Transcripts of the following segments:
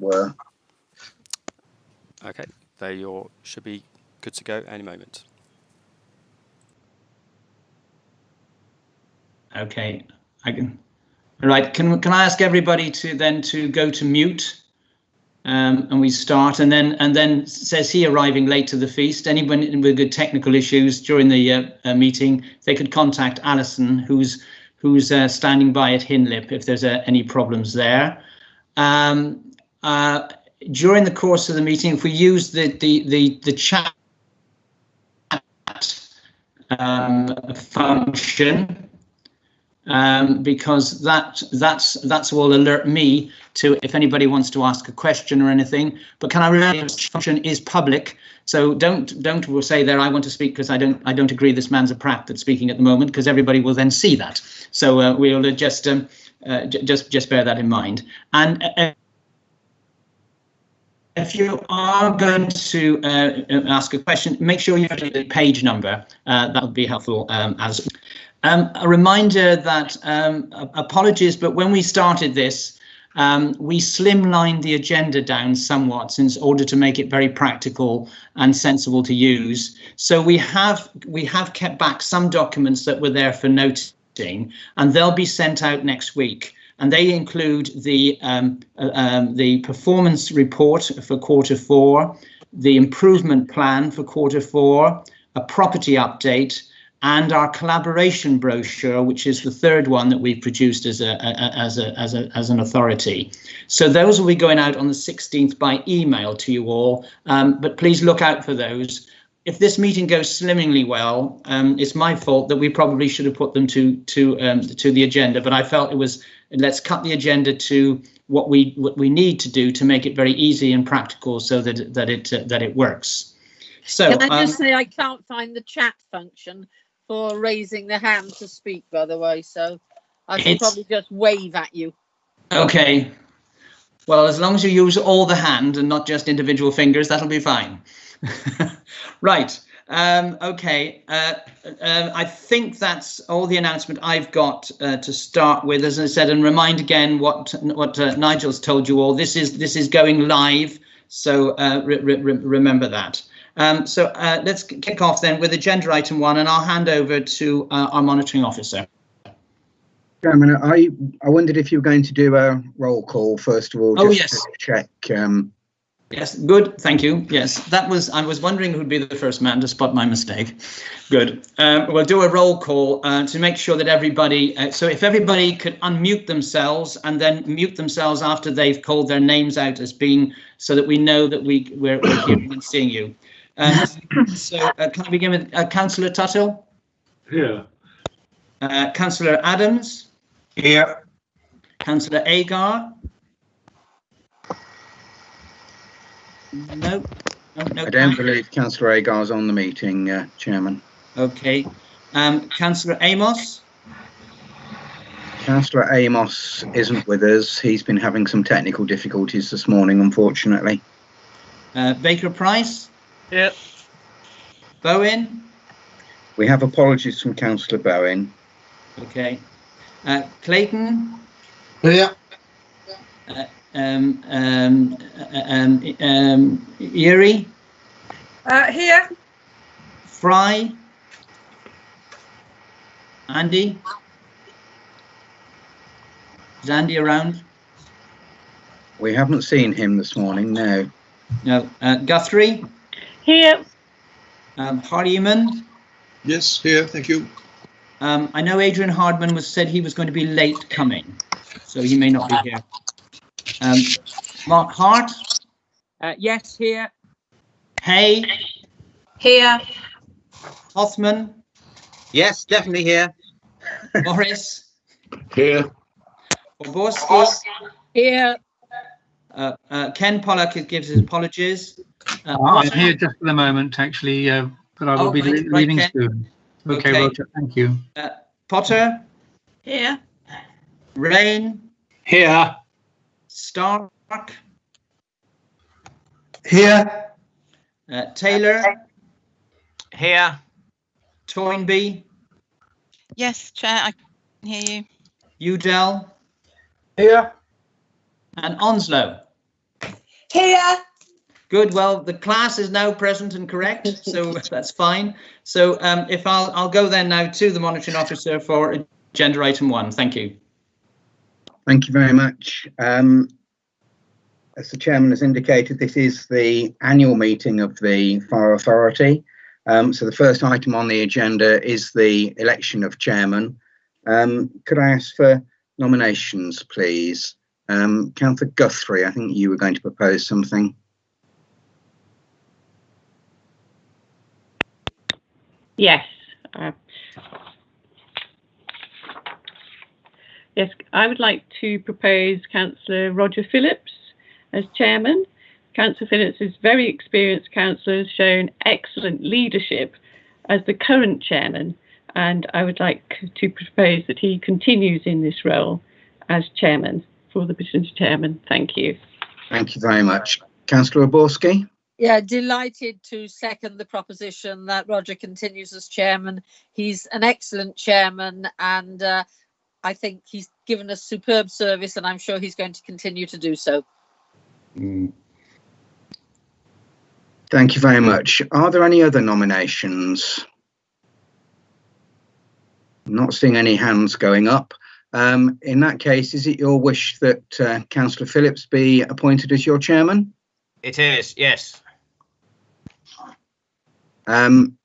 were. Okay, they all should be good to go any moment. Okay, I can. Right, can I ask everybody to go to mute, and we start, and then says he arriving late to the feast. Anyone with good technical issues during the meeting, they could contact Alison, who's standing by at Hinlip if there's any problems there. During the course of the meeting, if we use the chat function. Because that will alert me to if anybody wants to ask a question or anything. But can I remember this function is public, so don't say there I want to speak because I don't agree this man's a prat that's speaking at the moment, because everybody will then see that. So we'll just bear that in mind. And if you are going to ask a question, make sure you have the page number. That would be helpful as. A reminder that apologies, but when we started this, we slimlined the agenda down somewhat in order to make it very practical and sensible to use. So we have kept back some documents that were there for noting, and they'll be sent out next week. And they include the performance report for Q4, the improvement plan for Q4, a property update, and our collaboration brochure, which is the third one that we've produced as an authority. So those will be going out on the 16th by email to you all, but please look out for those. If this meeting goes swimmingly well, it's my fault that we probably should have put them to the agenda, but I felt it was, let's cut the agenda to what we need to do to make it very easy and practical so that it works. So can I just say I can't find the chat function for raising the hand to speak, by the way, so I should probably just wave at you. Okay. Well, as long as you use all the hand and not just individual fingers, that'll be fine. Right. Okay. I think that's all the announcement I've got to start with. As I said, and remind again what Nigel's told you all. This is going live, so remember that. So let's kick off then with agenda item 1, and I'll hand over to our monitoring officer. Chairman, I wondered if you were going to do a roll call first of all. Just to check. Yes, good, thank you. Yes, I was wondering who'd be the first man to spot my mistake. Good. We'll do a roll call to make sure that everybody, so if everybody could unmute themselves and then mute themselves after they've called their names out as being, so that we know that we're hearing and seeing you. So can I begin with Councillor Tuttle? Here. Councillor Adams? Here. Councillor Agar? No. I don't believe Councillor Agar's on the meeting, Chairman. Okay. Councillor Amos? Councillor Amos isn't with us. He's been having some technical difficulties this morning, unfortunately. Baker Price? Yep. Bowen? We have apologies from Councillor Bowen. Okay. Clayton? Yeah. Erie? Here. Fry? Andy? Is Andy around? We haven't seen him this morning, no. No. Guthrie? Here. Hardiman? Yes, here, thank you. I know Adrian Hardman said he was going to be late coming, so he may not be here. Mark Hart? Yes, here. Hay? Here. Hoffman? Yes, definitely here. Morris? Here. Oborski? Here. Ken Pollock gives his apologies. I'm here just for the moment, actually, but I will be leaving soon. Okay, Roger, thank you. Potter? Here. Rain? Here. Stark? Here. Taylor? Here. Toynbee? Yes, Chair, I can hear you. Udell? Here. And Onslow? Here. Good. Well, the class is now present and correct, so that's fine. So if I'll go then now to the monitoring officer for agenda item 1. Thank you. Thank you very much. As the chairman has indicated, this is the annual meeting of the Fire Authority. So the first item on the agenda is the election of chairman. Could I ask for nominations, please? Councillor Guthrie, I think you were going to propose something. Yes. Yes, I would like to propose Councillor Roger Phillips as chairman. Councillor Phillips is very experienced councillor, has shown excellent leadership as the current chairman, and I would like to propose that he continues in this role as chairman for the position of chairman. Thank you. Thank you very much. Councillor Oborski? Yeah, delighted to second the proposition that Roger continues as chairman. He's an excellent chairman, and I think he's given us superb service, and I'm sure he's going to continue to do so. Thank you very much. Are there any other nominations? I'm not seeing any hands going up. In that case, is it your wish that Councillor Phillips be appointed as your chairman? It is, yes. I'm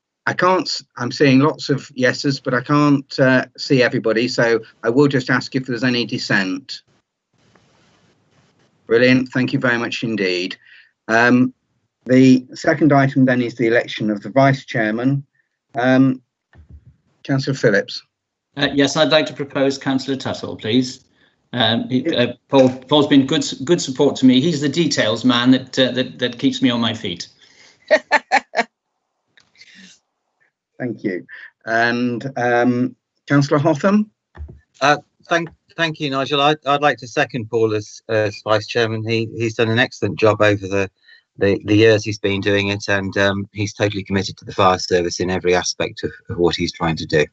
seeing lots of yeses, but I can't see everybody, so I will just ask if there's any dissent. Brilliant, thank you very much indeed. The second item then is the election of the vice chairman. Councillor Phillips. Yes, I'd like to propose Councillor Tuttle, please. Paul's been good support to me. He's the details man that keeps me on my feet. Thank you. And Councillor Hotham? Thank you, Nigel. I'd like to second Paul as vice chairman. He's done an excellent job over the years he's been doing it, and he's totally committed to the fire service in every aspect of what he's trying to do.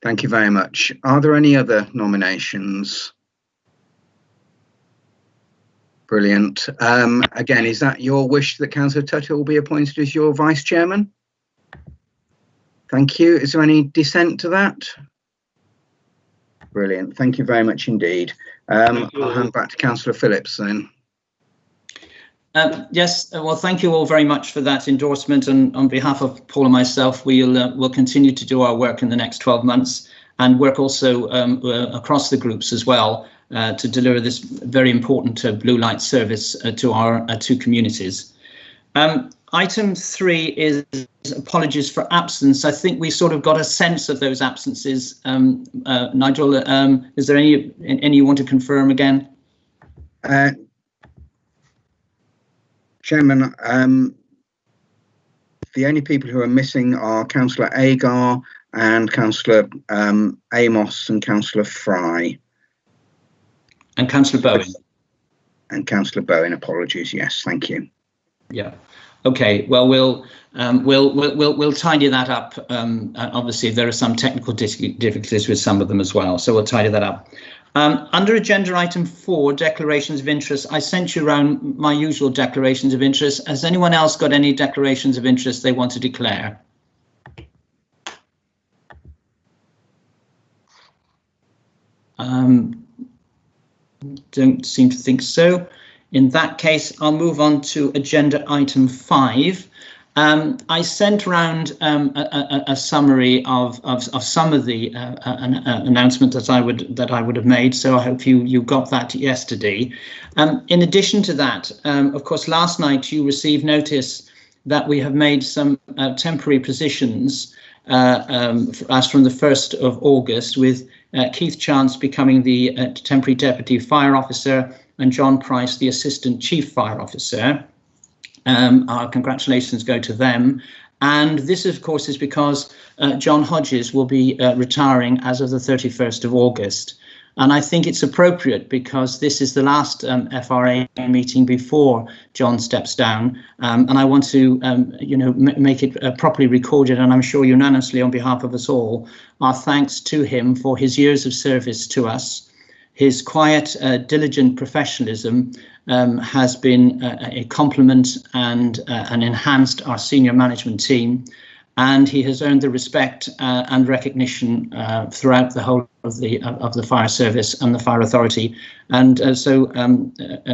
Thank you very much. Are there any other nominations? Brilliant. Again, is that your wish that Councillor Tuttle will be appointed as your vice chairman? Thank you. Is there any dissent to that? Brilliant. Thank you very much indeed. I'll hand back to Councillor Phillips then. Yes, well, thank you all very much for that endorsement, and on behalf of Paul and myself, we'll continue to do our work in the next 12 months and work also across the groups as well to deliver this very important blue light service to our two communities. Item 3 is apologies for absence. I think we sort of got a sense of those absences. Nigel, is there any you want to confirm again? Chairman, the only people who are missing are Councillor Agar and Councillor Amos and Councillor Fry. And Councillor Bowen. And Councillor Bowen, apologies. Yes, thank you. Yeah. Okay. Well, we'll tidy that up. Obviously, there are some technical difficulties with some of them as well, so we'll tidy that up. Under agenda item 4, declarations of interest, I sent you around my usual declarations of interest. Has anyone else got any declarations of interest they want to declare? Don't seem to think so. In that case, I'll move on to agenda item 5. I sent around a summary of some of the announcements that I would have made, so I hope you got that yesterday. In addition to that, of course, last night you received notice that we have made some temporary positions as from the 1st of August, with Keith Chance becoming the temporary deputy fire officer and John Price the assistant chief fire officer. Our congratulations go to them. And this, of course, is because John Hodges will be retiring as of the 31st of August. And I think it's appropriate because this is the last FRA meeting before John steps down. And I want to, make it properly recorded, and I'm sure unanimously on behalf of us all, our thanks to him for his years of service to us, His quiet, diligent professionalism has been a complement and enhanced our senior management team, and he has earned the respect and recognition throughout the whole of the fire service and the fire authority. And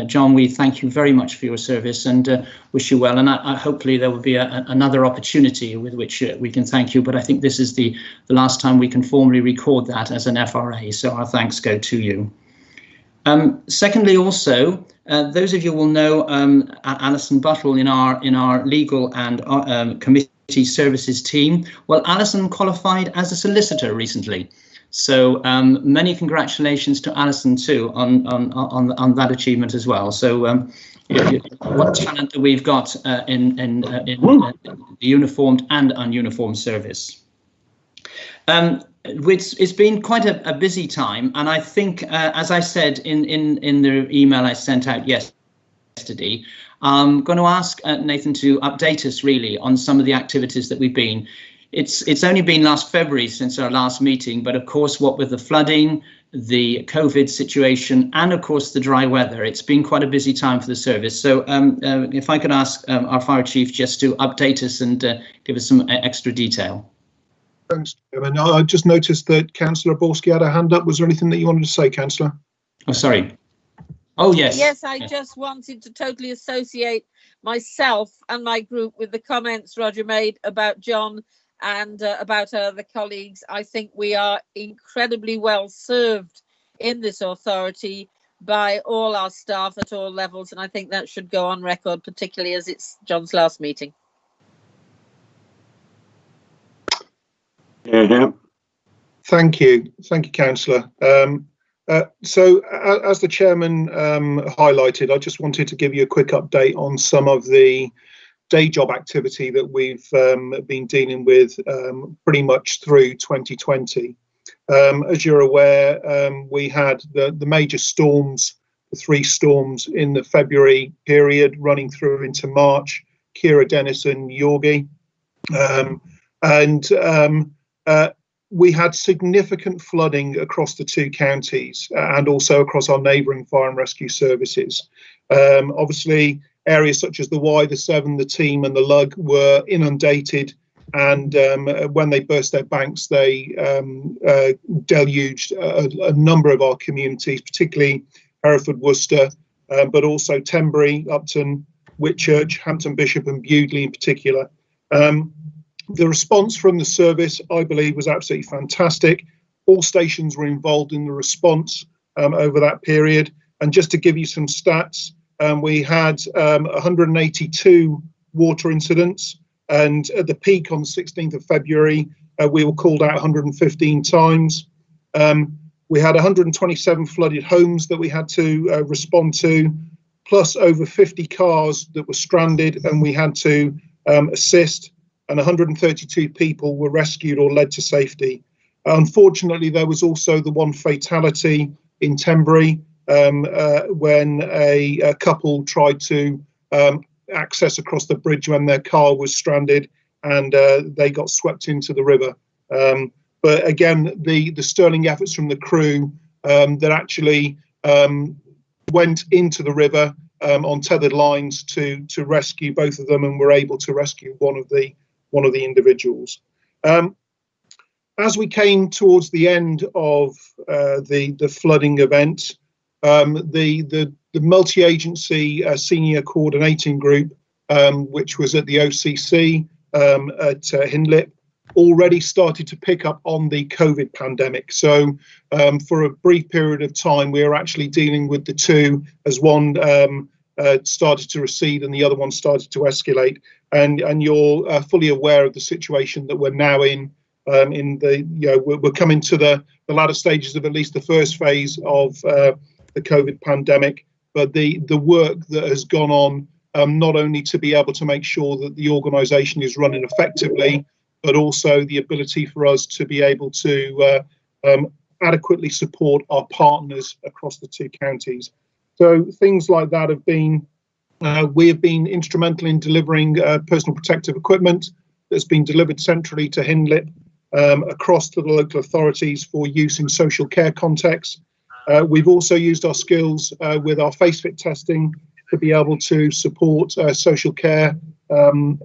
John, we thank you very much for your service and wish you well. And hopefully there will be another opportunity with which we can thank you. But I think this is the last time we can formally record that as an FRA. So our thanks go to you. Secondly, also, those of you will know Alison Buttle in our legal and committee services team. Well, Alison qualified as a solicitor recently, so many congratulations to Alison too on that achievement as well. So what talent that we've got in the uniformed and ununiformed service. It's been quite a busy time, and I think, as I said in the email I sent out yesterday, I'm going to ask Nathan to update us really on some of the activities that we've been. It's only been last February since our last meeting, but of course, what with the flooding, the COVID situation, and of course the dry weather, it's been quite a busy time for the service. So if I could ask our fire chief just to update us and give us some extra detail. Thanks, Chairman. I just noticed that Councillor Borski had a hand up. Was there anything that you wanted to say, Councillor? Oh, sorry. Oh, yes. Yes, I just wanted to totally associate myself and my group with the comments Roger made about John and about other colleagues. I think we are incredibly well served in this authority by all our staff at all levels, and I think that should go on record, particularly as it's John's last meeting. Thank you, Councillor. So, as the Chairman highlighted, I just wanted to give you a quick update on some of the day job activity that we've been dealing with pretty much through 2020. As you're aware, we had the major storms, the 3 storms in the February period running through into March, Kira, Dennis and Yorgi. We had significant flooding across the 2 counties and also across our neighbouring fire and rescue services. Obviously, areas such as the Y, the Severn, the Team and the Lug were inundated, and when they burst their banks, they deluged a number of our communities, particularly Hereford Worcester, but also Tenbury, Upton, Whitchurch, Hampton Bishop and Bewdley in particular. The response from the service, I believe, was absolutely fantastic. All stations were involved in the response over that period. And just to give you some stats, we had 182 water incidents. And at the peak on the 16th of February, we were called out 115 times. We had 127 flooded homes that we had to respond to, plus over 50 cars that were stranded and we had to assist. And 132 people were rescued or led to safety. Unfortunately, there was also the 1 fatality in Tenbury when a couple tried to access across the bridge when their car was stranded and they got swept into the river. But again, the sterling efforts from the crew that actually went into the river on tethered lines to rescue both of them and were able to rescue one of the individuals. As we came towards the end of the flooding event, the multi-agency senior coordinating group, which was at the OCC at Hindlip, already started to pick up on the COVID pandemic. So for a brief period of time, we were actually dealing with the 2 as one started to recede and the other one started to escalate. And you're fully aware of the situation that we're now in we're coming to the latter stages of at least the first phase of the COVID pandemic, but the work that has gone on, not only to be able to make sure that the organisation is running effectively, but also the ability for us to be able to adequately support our partners across the 2 counties. So things like that have been, we have been instrumental in delivering personal protective equipment that's been delivered centrally to Hindlip across to the local authorities for use in social care contexts. We've also used our skills with our face-fit testing to be able to support social care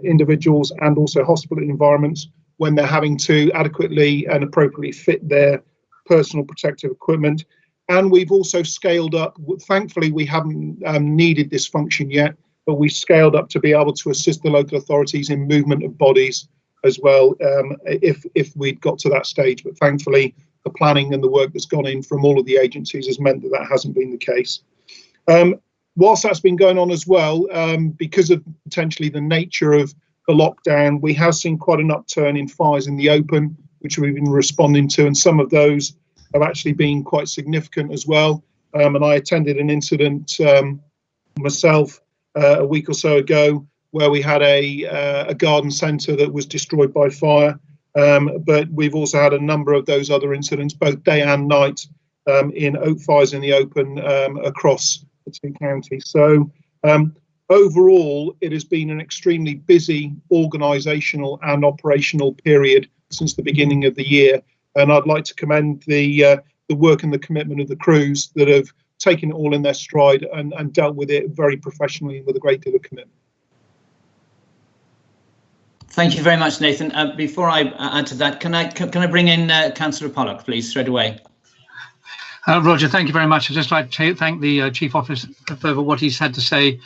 individuals and also hospital environments when they're having to adequately and appropriately fit their personal protective equipment. And we've also scaled up. Thankfully, we haven't needed this function yet, but we scaled up to be able to assist the local authorities in movement of bodies as well, if we'd got to that stage. But thankfully, the planning and the work that's gone in from all of the agencies has meant that that hasn't been the case. Whilst that's been going on as well, because of potentially the nature of the lockdown, we have seen quite an upturn in fires in the open, which we've been responding to, and some of those have actually been quite significant as well. And I attended an incident myself a week or so ago where we had a garden centre that was destroyed by fire. But we've also had a number of those other incidents, both day and night, in fires in the open across the two counties. So overall, it has been an extremely busy organisational and operational period since the beginning of the year. And I'd like to commend the work and the commitment of the crews that have taken it all in their stride and dealt with it very professionally and with a great deal of commitment. Thank you very much, Nathan. Before I add to that, can I bring in Councillor Pollock, please, straight away? Roger, thank you very much. I'd just like to thank the Chief Officer for what he's had to say.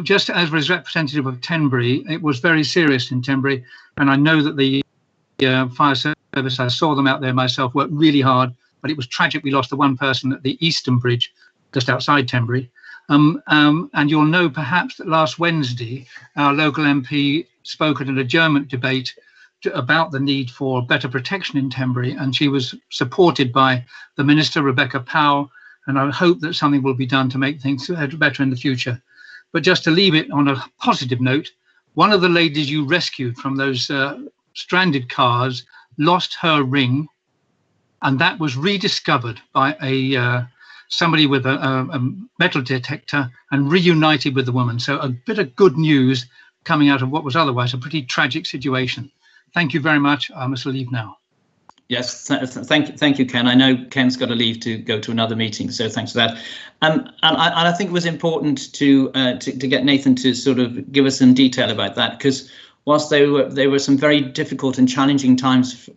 Just as representative of Tenbury, it was very serious in Tenbury, and I know that the fire service, I saw them out there myself, worked really hard, but it was tragic. We lost the one person at the Eastern Bridge, just outside Tenbury. And you'll know perhaps that last Wednesday, our local MP spoke at an adjournment debate about the need for better protection in Tenbury, and she was supported by the Minister, Rebecca Powell, and I hope that something will be done to make things better in the future. But just to leave it on a positive note, one of the ladies you rescued from those stranded cars lost her ring, and that was rediscovered by somebody with a metal detector and reunited with the woman. So a bit of good news coming out of what was otherwise a pretty tragic situation. Thank you very much. I must leave now. Yes, thank you, Ken. I know Ken's got to leave to go to another meeting, so thanks for that. And I think it was important to get Nathan to sort of give us some detail about that, because whilst there were some very difficult and challenging times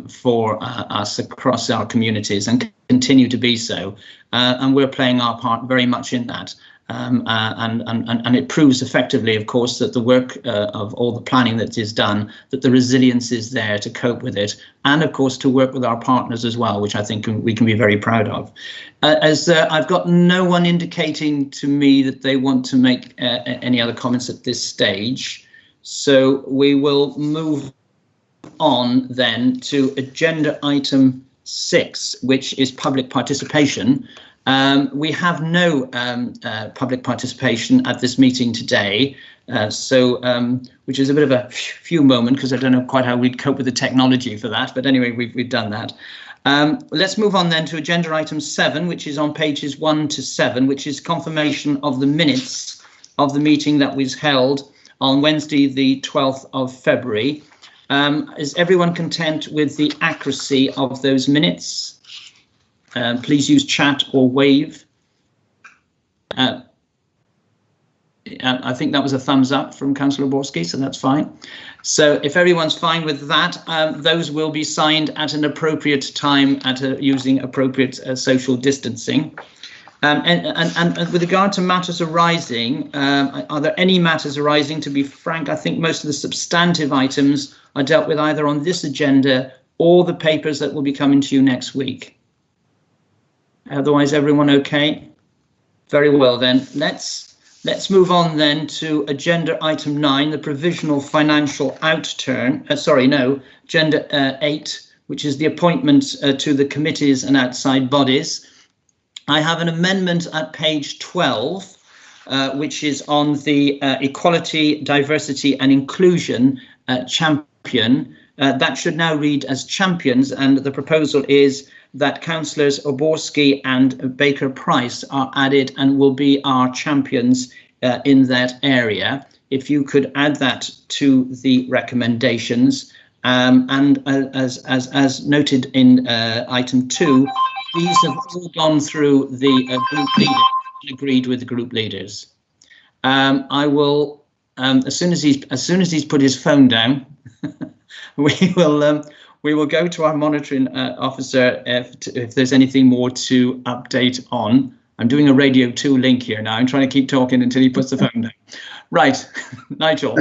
for us across our communities, and continue to be so, and we're playing our part very much in that. And it proves effectively, of course, that the work of all the planning that is done, that the resilience is there to cope with it, and of course to work with our partners as well, which I think we can be very proud of. As I've got no one indicating to me that they want to make any other comments at this stage, so we will move on then to agenda item 6, which is public participation. We have no public participation at this meeting today, which is a bit of a few moment, because I don't know quite how we'd cope with the technology for that. But anyway, we've done that. Let's move on then to agenda item 7, which is on pages 1 to 7, which is confirmation of the minutes of the meeting that was held on Wednesday, the 12th of February. Is everyone content with the accuracy of those minutes? Please use chat or wave. I think that was a thumbs up from Councillor Borski, so that's fine. So if everyone's fine with that, those will be signed at an appropriate time using appropriate social distancing. And with regard to matters arising, are there any matters arising? To be frank, I think most of the substantive items are dealt with either on this agenda or the papers that will be coming to you next week. Otherwise, everyone okay? Very well then. Let's move on then to agenda item 9, the provisional financial outturn. Agenda 8, which is the appointment to the committees and outside bodies. I have an amendment at page 12, which is on the equality, diversity and inclusion champion. That should now read as champions, and the proposal is that Councillors Oborski and Baker-Price are added and will be our champions in that area. If you could add that to the recommendations, and as noted in item 2, these have all gone through the group leaders and agreed with the group leaders. I will, as soon as he's put his phone down, we will go to our monitoring officer if there's anything more to update on. I'm doing a Radio 2 link here now. I'm trying to keep talking until he puts the phone down. Right, Nigel.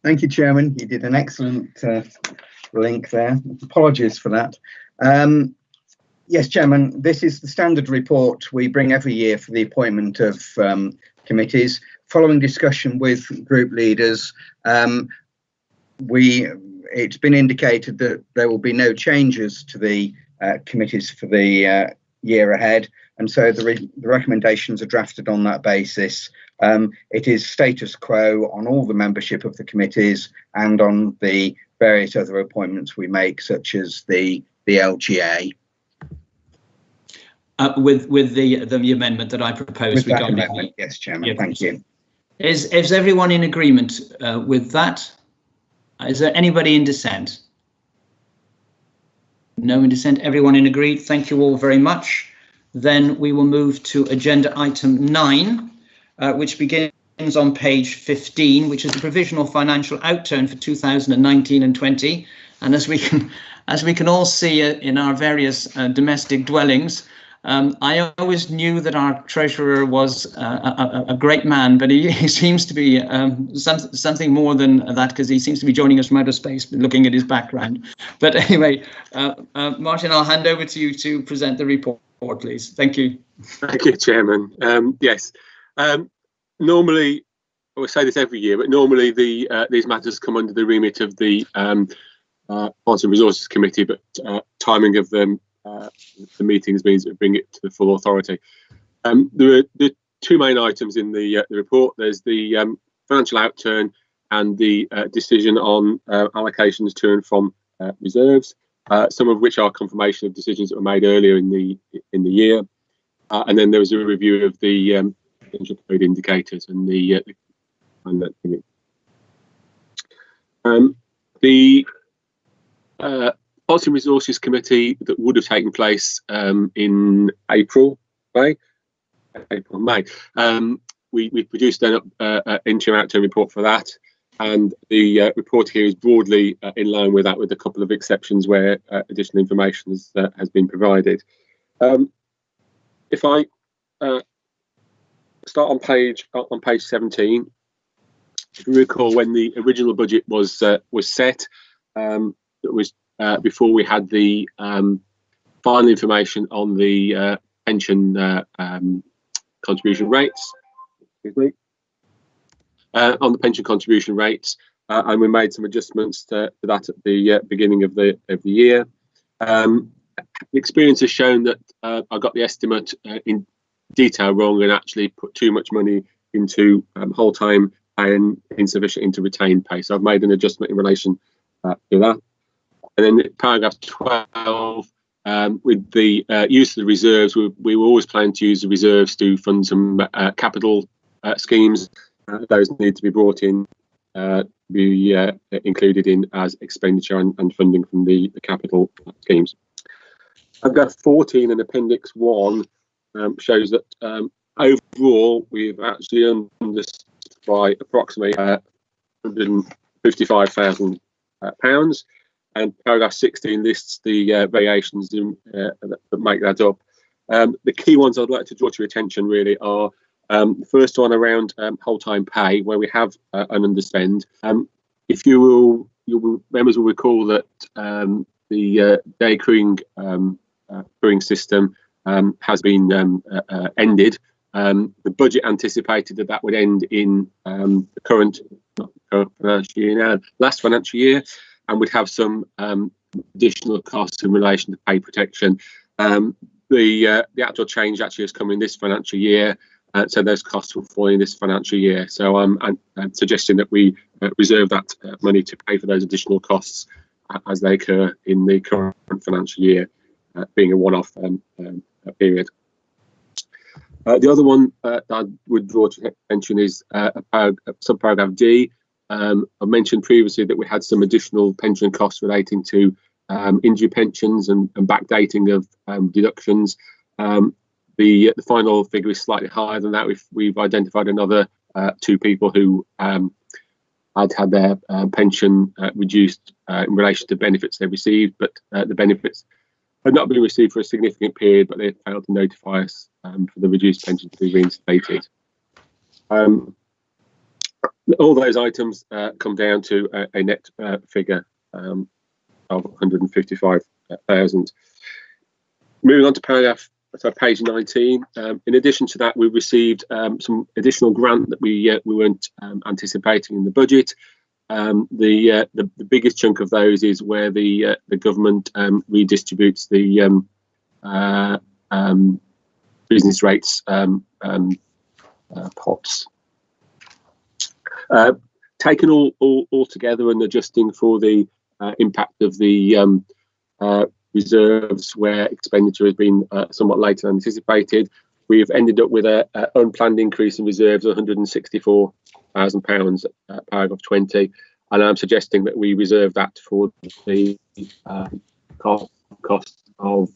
Thank you, Chairman. You did an excellent link there. Apologies for that. Yes, Chairman, this is the standard report we bring every year for the appointment of committees. Following discussion with group leaders, it's been indicated that there will be no changes to the committees for the year ahead, and so the recommendations are drafted on that basis. It is status quo on all the membership of the committees and on the various other appointments we make, such as the LGA. With the amendment that I proposed regarding that amendment, yes, Chairman. Thank you. Is everyone in agreement with that? Is there anybody in dissent? No in dissent. Everyone in agreed. Thank you all very much. Then we will move to agenda item 9, which begins on page 15, which is the provisional financial outturn for 2019 and 20. And as we can all see in our various domestic dwellings, I always knew that our treasurer was a great man, but he seems to be something more than that, because he seems to be joining us from outer space, looking at his background. But anyway, Martin, I'll hand over to you to present the report, please. Thank you. Thank you, Chairman. Yes, normally, I will say this every year, but normally these matters come under the remit of the Policy and Resources Committee, but timing of them. The meetings means that we bring it to the full authority. There are the two main items in the report. There's the financial outturn and the decision on allocations to and from reserves, some of which are confirmation of decisions that were made earlier in the year. And then there was a review of the potential code indicators and the Policy and Resources Committee that would have taken place in April, May. We produced an interim outturn report for that, and the report here is broadly in line with that, with a couple of exceptions where additional information has been provided. If I start on page 17, if you recall, when the original budget was set, it was before we had the final information on the pension contribution rates. Excuse me. On the pension contribution rates, and we made some adjustments to that at the beginning of the year. The experience has shown that I got the estimate in detail wrong and actually put too much money into whole time pay and insufficient into retained pay. So I've made an adjustment in relation to that. And then paragraph 12, with the use of the reserves, we were always planning to use the reserves to fund some capital schemes. Those need to be brought in, be included in as expenditure and funding from the capital schemes. Paragraph 14 in Appendix 1 shows that overall we've actually understood by approximately £155,000. And paragraph 16 lists the variations that make that up. The key ones I'd like to draw to your attention really are the first one around whole-time pay, where we have an underspend. If members will recall that the day crewing system has been ended. The budget anticipated that would end in the current financial year now, last financial year, and would have some additional costs in relation to pay protection. The actual change actually has come in this financial year, so those costs will fall in this financial year. So I'm suggesting that we reserve that money to pay for those additional costs as they occur in the current financial year, being a one-off period. The other one that I would draw to attention is subparagraph D. I mentioned previously that we had some additional pension costs relating to injury pensions and backdating of deductions. The final figure is slightly higher than that. We've identified another 2 people who had their pension reduced in relation to benefits they received, but the benefits had not been received for a significant period, but they failed to notify us for the reduced pension to be reinstated. All those items come down to a net figure of 155,000. Moving on to page 19. In addition to that, we received some additional grant that we weren't anticipating in the budget. The biggest chunk of those is where the government redistributes the business rates pots. Taken all together and adjusting for the impact of the reserves where expenditure has been somewhat later than anticipated, we've ended up with an unplanned increase in reserves of £164,000 at paragraph 20, and I'm suggesting that we reserve that for the cost of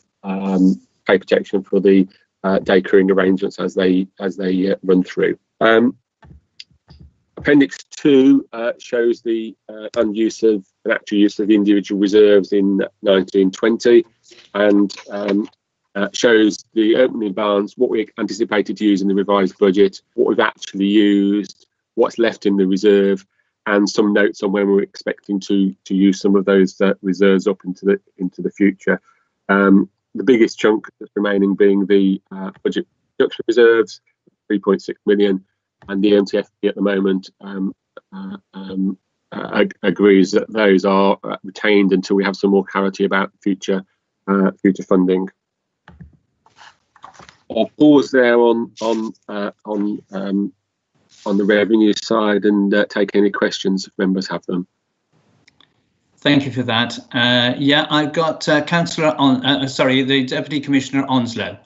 pay protection for the day crewing arrangements as they run through. Appendix 2 shows the unuse of an actual use of the individual reserves in 1920, and shows the opening balance, what we anticipated to use in the revised budget, what we've actually used, what's left in the reserve, and some notes on when we're expecting to use some of those reserves up into the future. The biggest chunk that's remaining being the budget reduction reserves, 3.6 million, and the MTF at the moment agrees that those are retained until we have some more clarity about future funding. I'll pause there on the revenue side and take any questions if members have them. Thank you for that. Yeah, I've got Councillor the Deputy Commissioner Onslow.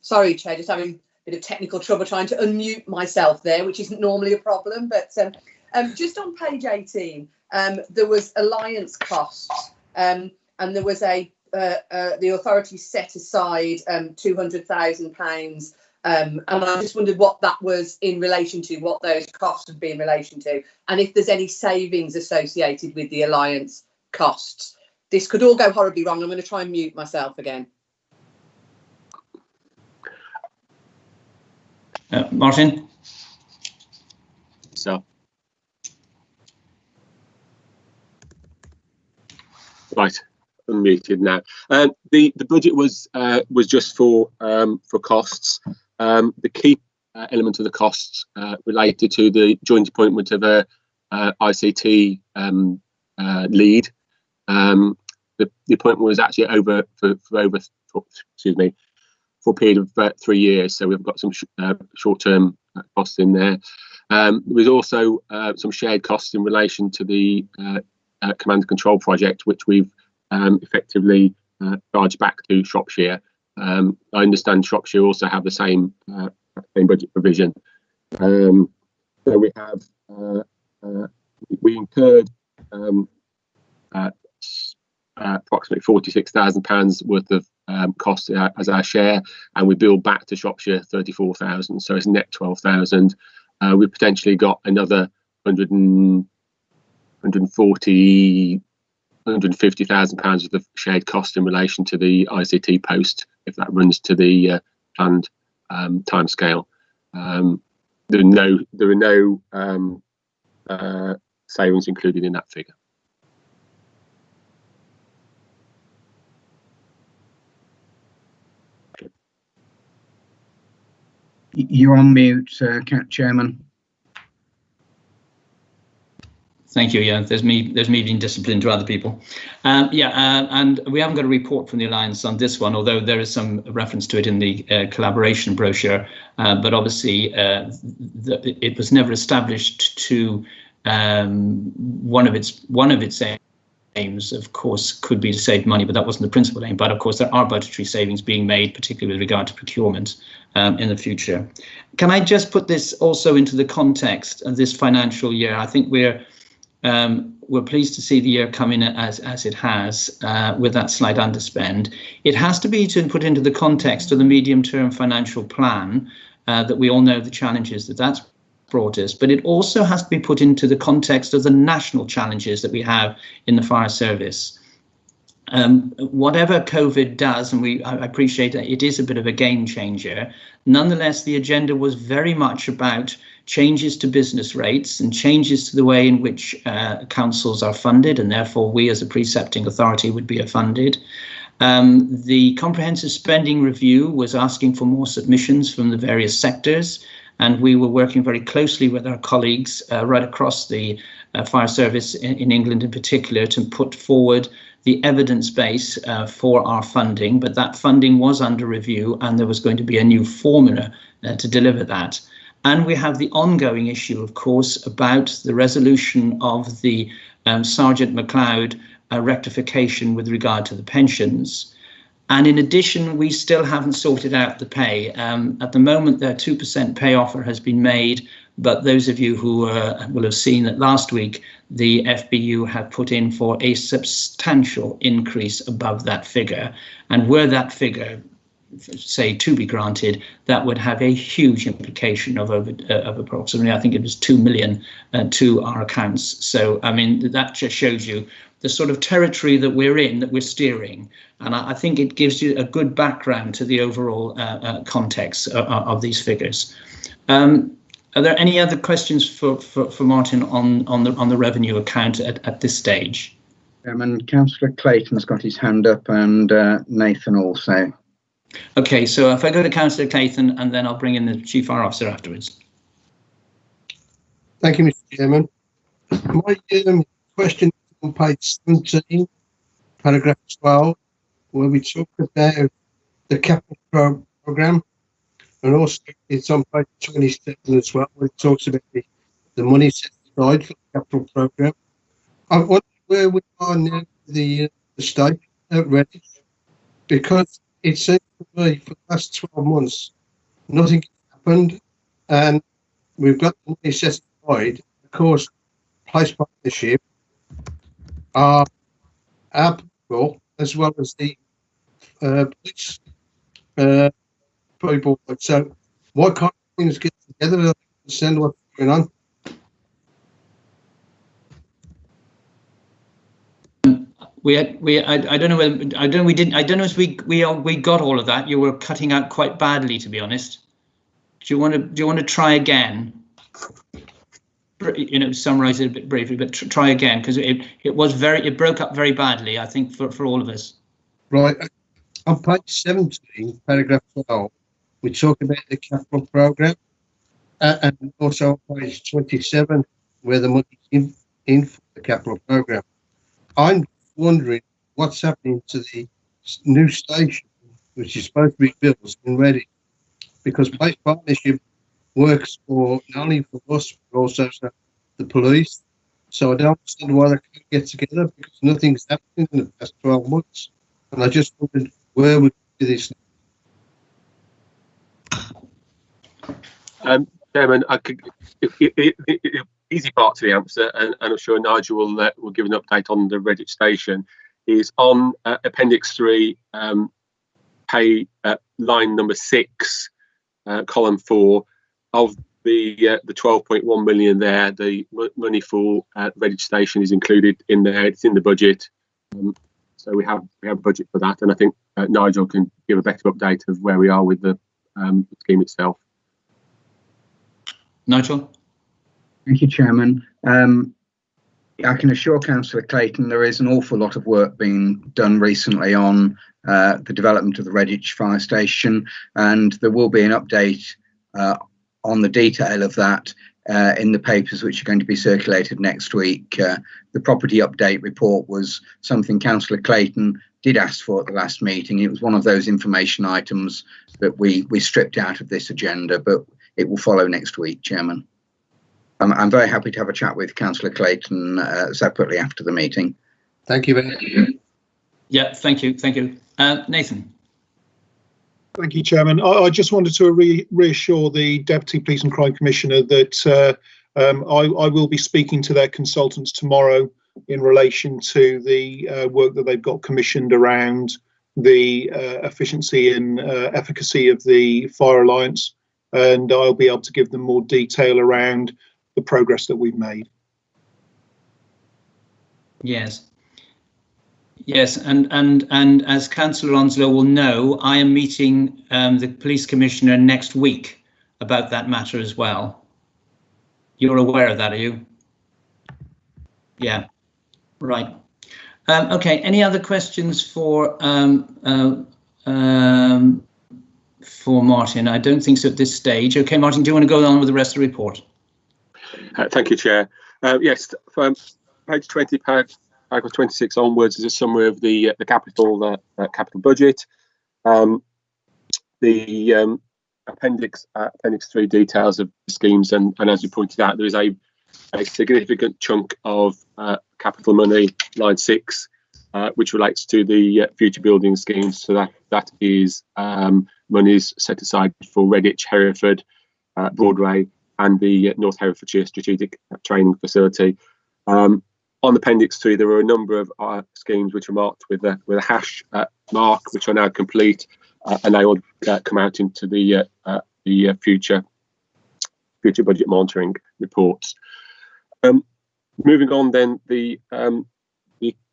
Sorry, Chair, just having a bit of technical trouble trying to unmute myself there, which isn't normally a problem. But just on page 18, there was alliance costs, and there was the authority set aside £200,000, and I just wondered what that was in relation to, what those costs would be in relation to, and if there's any savings associated with the alliance costs. This could all go horribly wrong. I'm going to try and mute myself again. Martin? So, right, unmuted now. The budget was just for costs. The key element of the costs related to the joint appointment of a ICT lead. The appointment was actually for a period of 3 years, so we've got some short-term costs in there. There was also some shared costs in relation to the command and control project, which we've effectively charged back to Shropshire. I understand Shropshire also have the same budget provision. So we have we incurred approximately £46,000 worth of costs as our share, and we billed back to Shropshire 34,000, so it's net 12,000. We potentially got another 150,000 pounds worth of shared cost in relation to the ICT post if that runs to the planned timescale. There are no savings included in that figure. You're on mute, Chairman. Thank you. Yeah, there's me being disciplined to other people. And we haven't got a report from the Alliance on this one, although there is some reference to it in the collaboration brochure. But obviously, it was never established to one of its aims, of course, could be to save money, but that wasn't the principal aim. But of course, there are budgetary savings being made, particularly with regard to procurement in the future. Can I just put this also into the context of this financial year? I think we're pleased to see the year come in as it has, with that slight underspend. It has to be put into the context of the medium-term financial plan, that we all know the challenges that's brought us, but it also has to be put into the context of the national challenges that we have in the fire service. Whatever COVID does, and I appreciate that it is a bit of a game changer, nonetheless, the agenda was very much about changes to business rates and changes to the way in which councils are funded, and therefore we as a precepting authority would be funded. The comprehensive spending review was asking for more submissions from the various sectors, and we were working very closely with our colleagues right across the fire service in England in particular to put forward the evidence base for our funding, but that funding was under review and there was going to be a new formula to deliver that. And we have the ongoing issue, of course, about the resolution of the Sergeant MacLeod rectification with regard to the pensions. And in addition, we still haven't sorted out the pay. At the moment, their 2% pay offer has been made, but those of you who will have seen that last week, the FBU had put in for a substantial increase above that figure. And were that figure, say, to be granted, that would have a huge implication of approximately, I think it was 2 million to our accounts. So, I mean, that just shows you the sort of territory that we're in, that we're steering. And I think it gives you a good background to the overall context of these figures. Are there any other questions for Martin on the revenue account at this stage? Councillor Clayton's got his hand up, and Nathan also. Okay, so if I go to Councillor Clayton, and then I'll bring in the Chief Fire Officer afterwards. Thank you, Mr. Chairman. My question on page 17, paragraph 12, where we talk about the capital programme, and also it's on page 27 as well, where it talks about the money set aside for the capital programme. I wonder where we are now with the state ready, because it seems to me for the last 12 months nothing has happened, and we've got the money set aside. Of course, place partnership are applicable, as well as the police people. So what kind of things get together to understand what's going on? I don't know if we got all of that. You were cutting out quite badly, to be honest. Do you want to try again? Summarize it a bit briefly, but try again, because it broke up very badly, I think, for all of us. Right. On page 17, paragraph 12, we talk about the capital programme, and also on page 27, where the money is in for the capital programme. I'm wondering what's happening to the new station, which is supposed to be built and ready, because place partnership works for not only for us but also for the police. So I don't understand why they can't get together, because nothing's happened in the past 12 months, and I just wondered where we do this. Chairman, I could easy part to the answer, and I'm sure Nigel will give an update on the Redditch station. Is on Appendix 3, pay line number 6, column 4 of the 12.1 million there. The money for Redditch station is included in there. It's in the budget, so we have a budget for that, and I think Nigel can give a better update of where we are with the scheme itself. Nigel. Thank you, Chairman. I can assure Councillor Clayton there is an awful lot of work being done recently on the development of the Redditch fire station, and there will be an update on the detail of that in the papers which are going to be circulated next week. The property update report was something Councillor Clayton did ask for at the last meeting. It was one of those information items that we stripped out of this agenda, but it will follow next week, Chairman. I'm very happy to have a chat with Councillor Clayton separately after the meeting. Thank you very much. Yeah, thank you. Nathan. Thank you, Chairman. I just wanted to reassure the Deputy Police and Crime Commissioner that I will be speaking to their consultants tomorrow in relation to the work that they've got commissioned around the efficiency and efficacy of the Fire Alliance, and I'll be able to give them more detail around the progress that we've made. Yes, and as Councillor Onslow will know, I am meeting the Police Commissioner next week about that matter as well. You're aware of that, are you? Yeah, right. Okay, any other questions for Martin? I don't think so at this stage. Okay, Martin, do you want to go on with the rest of the report? Thank you, Chair. Yes, from page 20, paragraph 26 onwards is a summary of the capital budget. The appendix 3 details of the schemes, and as you pointed out, there is a significant chunk of capital money, line 6, which relates to the future building schemes. So that is monies set aside for Redditch, Hereford, Broadway, and the North Herefordshire Strategic Training Facility. On Appendix 3, there are a number of schemes which are marked with a hash mark, which are now complete, and they will come out into the future budget monitoring reports. Moving on, then the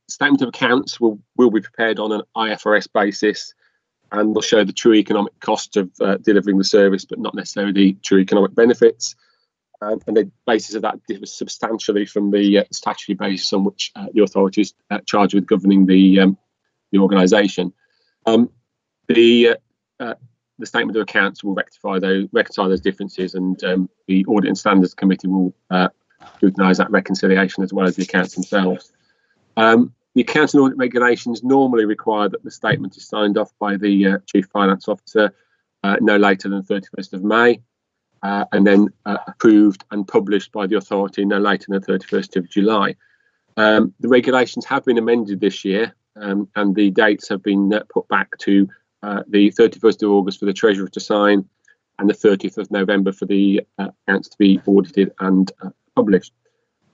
statement of accounts will be prepared on an IFRS basis, and will show the true economic cost of delivering the service, but not necessarily the true economic benefits. And the basis of that differs substantially from the statutory basis on which the authority is charged with governing the organisation. The statement of accounts will reconcile those differences, and the Audit and Standards Committee will scrutinise that reconciliation as well as the accounts themselves. The accounting audit regulations normally require that the statement is signed off by the Chief Finance Officer no later than 31st of May. And then approved and published by the authority no later than the 31st of July. The regulations have been amended this year, and the dates have been put back to the 31st of August for the Treasurer to sign, and the 30th of November for the accounts to be audited and published.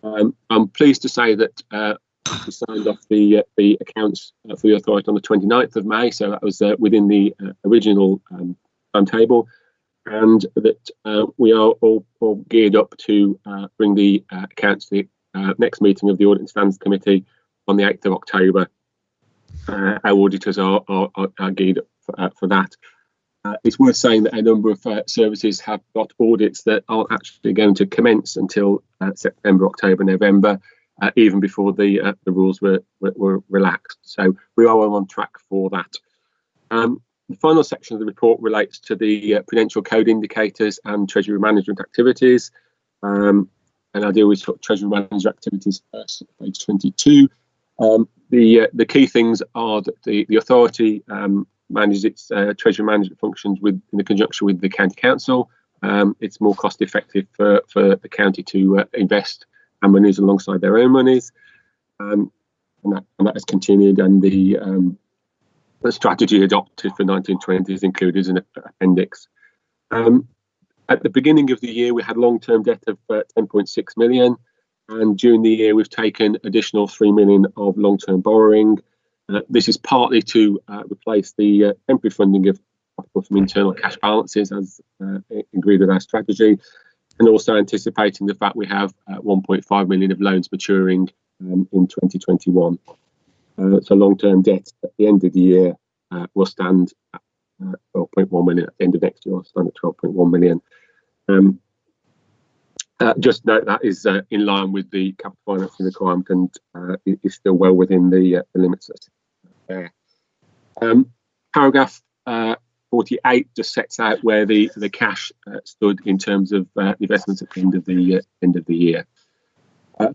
I'm pleased to say that we signed off the accounts for the authority on the 29th of May, so that was within the original timetable. And that we are all geared up to bring the accounts to the next meeting of the Audit and Standards Committee on the 8th of October. Our auditors are geared up for that. It's worth saying that a number of services have got audits that aren't actually going to commence until September, October, November, even before the rules were relaxed. So we are on track for that. The final section of the report relates to the Prudential Code indicators and Treasury management activities. And I deal with Treasury management activities first, page 22. The key things are that the authority manages its Treasury management functions in conjunction with the County Council. It's more cost effective for the county to invest our monies alongside their own monies. And that has continued, and the strategy adopted for 1920 is included in an appendix. At the beginning of the year, we had long-term debt of 10.6 million, and during the year, we've taken additional 3 million of long-term borrowing. This is partly to replace the temporary funding of from internal cash balances, as agreed with our strategy, and also anticipating the fact we have 1.5 million of loans maturing in 2021. So long-term debt at the end of the year will stand at 12.1 million. At the end of next year, will stand at 12.1 million. Just note that is in line with the capital financing requirement, and is still well within the limits that's there. Paragraph 48 just sets out where the cash stood in terms of investments at the end of the year.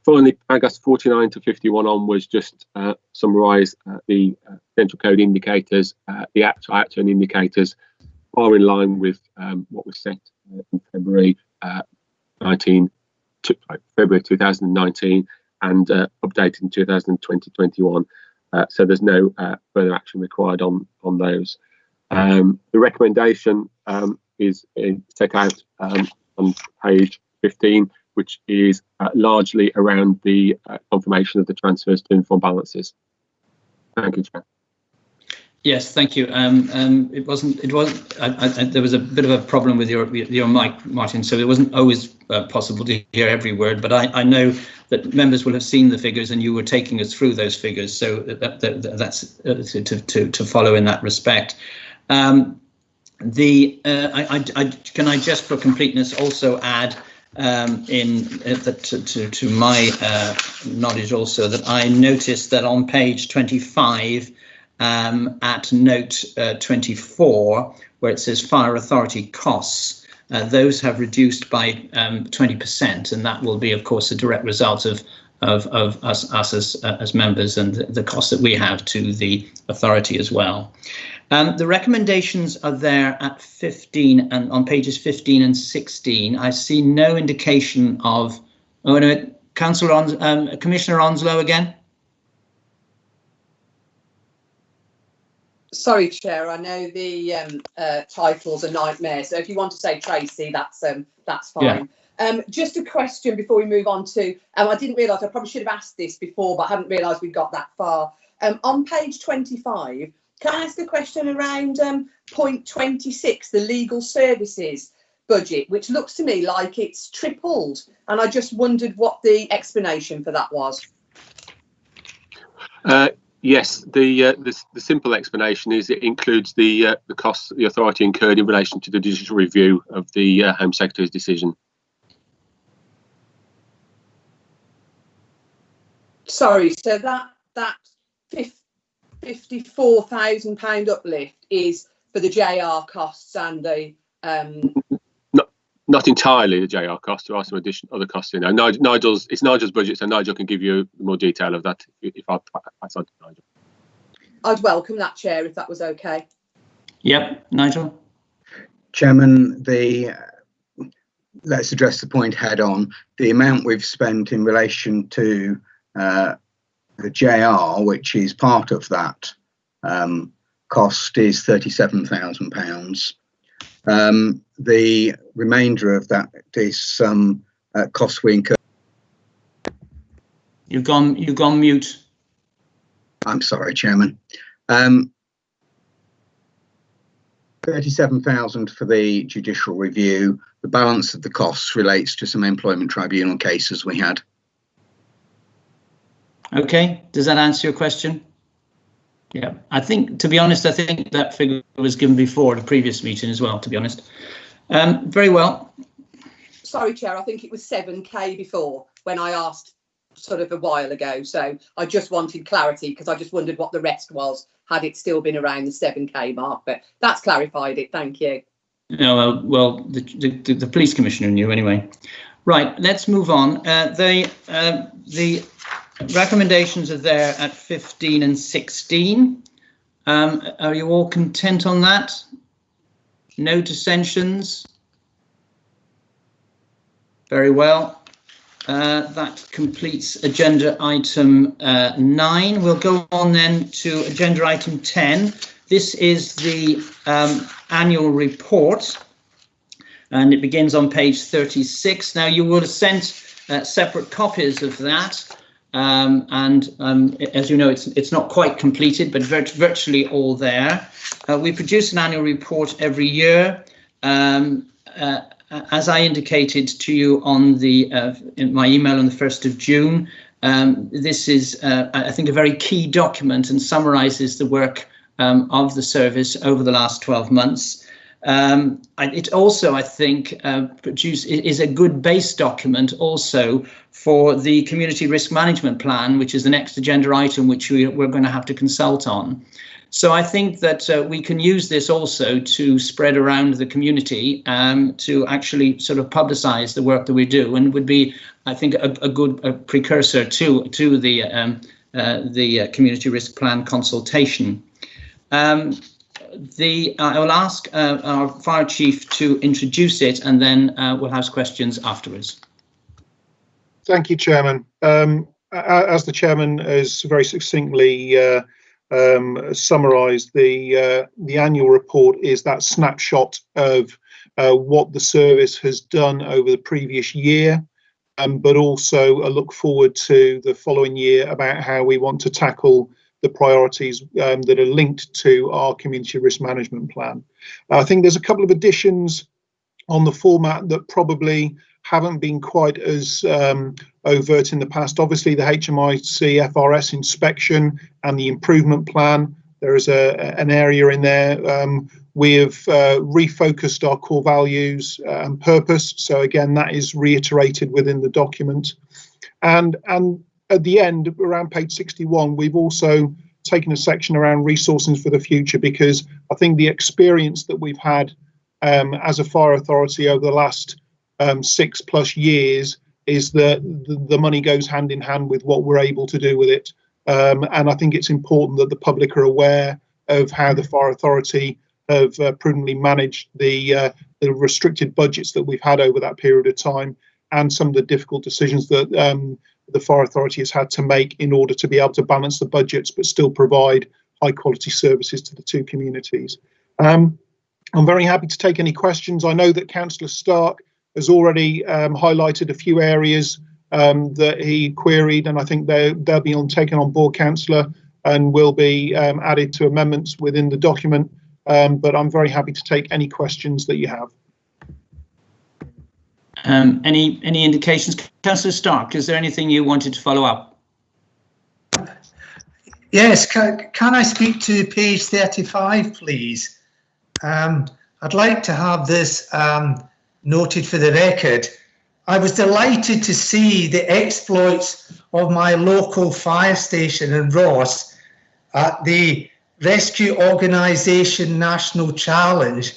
Finally, paragraphs 49 to 51 onwards just summarise the Prudential Code indicators. The outturn indicators are in line with what was set in February 2019, and updated in 2020-21. So there's no further action required on those. The recommendation is set out on page 15, which is largely around the confirmation of the transfers to informed balances. Thank you, Chair. Yes, thank you. It wasn't. There was a bit of a problem with your mic, Martin, so it wasn't always possible to hear every word. But I know that members will have seen the figures, and you were taking us through those figures. So that's to follow in that respect. Can I just, for completeness, also add to my knowledge also that I noticed that on page 25. At note 24, where it says fire authority costs, those have reduced by 20%, and that will be, of course, a direct result of us as members and the costs that we have to the authority as well. The recommendations are there at 15 and on pages 15 and 16. I see no indication of. Oh no, Commissioner Onslow again. Sorry, Chair. I know the title's a nightmare. So if you want to say Tracy, that's fine. Yeah. Just a question before we move on to. I didn't realise. I probably should have asked this before, but I hadn't realised we got that far. On page 25, can I ask a question around point 26, the legal services budget, which looks to me like it's tripled, and I just wondered what the explanation for that was. Yes, the simple explanation is it includes the costs the authority incurred in relation to the judicial review of the Home Secretary's decision. Sorry, so that £54,000 uplift is for the JR costs and the Not entirely the JR costs. There are some other costs in there. It's Nigel's budget, so Nigel can give you more detail of that if I pass on to Nigel. I'd welcome that, Chair, if that was okay. Yep, Nigel. Chairman, let's address the point head on. The amount we've spent in relation to the JR, which is part of that cost, is £37,000. The remainder of that is some costs we incur. You've gone mute. I'm sorry, Chairman. 37,000 for the judicial review. The balance of the costs relates to some employment tribunal cases we had. Okay, does that answer your question? Yeah, I think, to be honest, I think that figure was given before the previous meeting as well, to be honest. Very well. Sorry, Chair, I think it was 7k before when I asked sort of a while ago. So I just wanted clarity because I just wondered what the rest was, had it still been around the 7k mark, but that's clarified it. Thank you. No, well, the police commissioner knew anyway. Right, let's move on. The recommendations are there at 15 and 16. Are you all content on that? No dissensions? Very well. That completes agenda item 9. We'll go on then to agenda item 10. This is the annual report, and it begins on page 36. Now, you will have sent separate copies of that. As you know, it's not quite completed, but virtually all there. We produce an annual report every year. As I indicated to you on in my email on the 1st of June, this is, I think, a very key document and summarises the work of the service over the last 12 months. It also, I think, is a good base document also for the community risk management plan, which is the next agenda item which we're going to have to consult on. So I think that we can use this also to spread around the community to actually sort of publicise the work that we do, and would be, I think, a good precursor to the community risk plan consultation. I will ask our fire chief to introduce it, and then we'll have questions afterwards. Thank you, Chairman. as the chairman has very succinctly summarised, the annual report is that snapshot of what the service has done over the previous year, but also a look forward to the following year about how we want to tackle the priorities that are linked to our community risk management plan. I think there's a couple of additions on the format that probably haven't been quite as overt in the past. Obviously, the HMIC FRS inspection and the improvement plan, there is an area in there. We have refocused our core values and purpose. So again, that is reiterated within the document. And at the end, around page 61, we've also taken a section around resources for the future, because I think the experience that we've had as a fire authority over the last 6+ years is that the money goes hand in hand with what we're able to do with it. And I think it's important that the public are aware of how the fire authority have prudently managed the restricted budgets that we've had over that period of time, and some of the difficult decisions that the fire authority has had to make in order to be able to balance the budgets but still provide high quality services to the two communities. I'm very happy to take any questions. I know that Councillor Stark has already highlighted a few areas that he queried, and I think they'll be taken on board, Councillor, and will be added to amendments within the document. But I'm very happy to take any questions that you have. Any indications? Councillor Stark, is there anything you wanted to follow up? Yes, can I speak to page 35, please? I'd like to have this noted for the record. I was delighted to see the exploits of my local fire station in Ross at the Rescue Organisation National Challenge,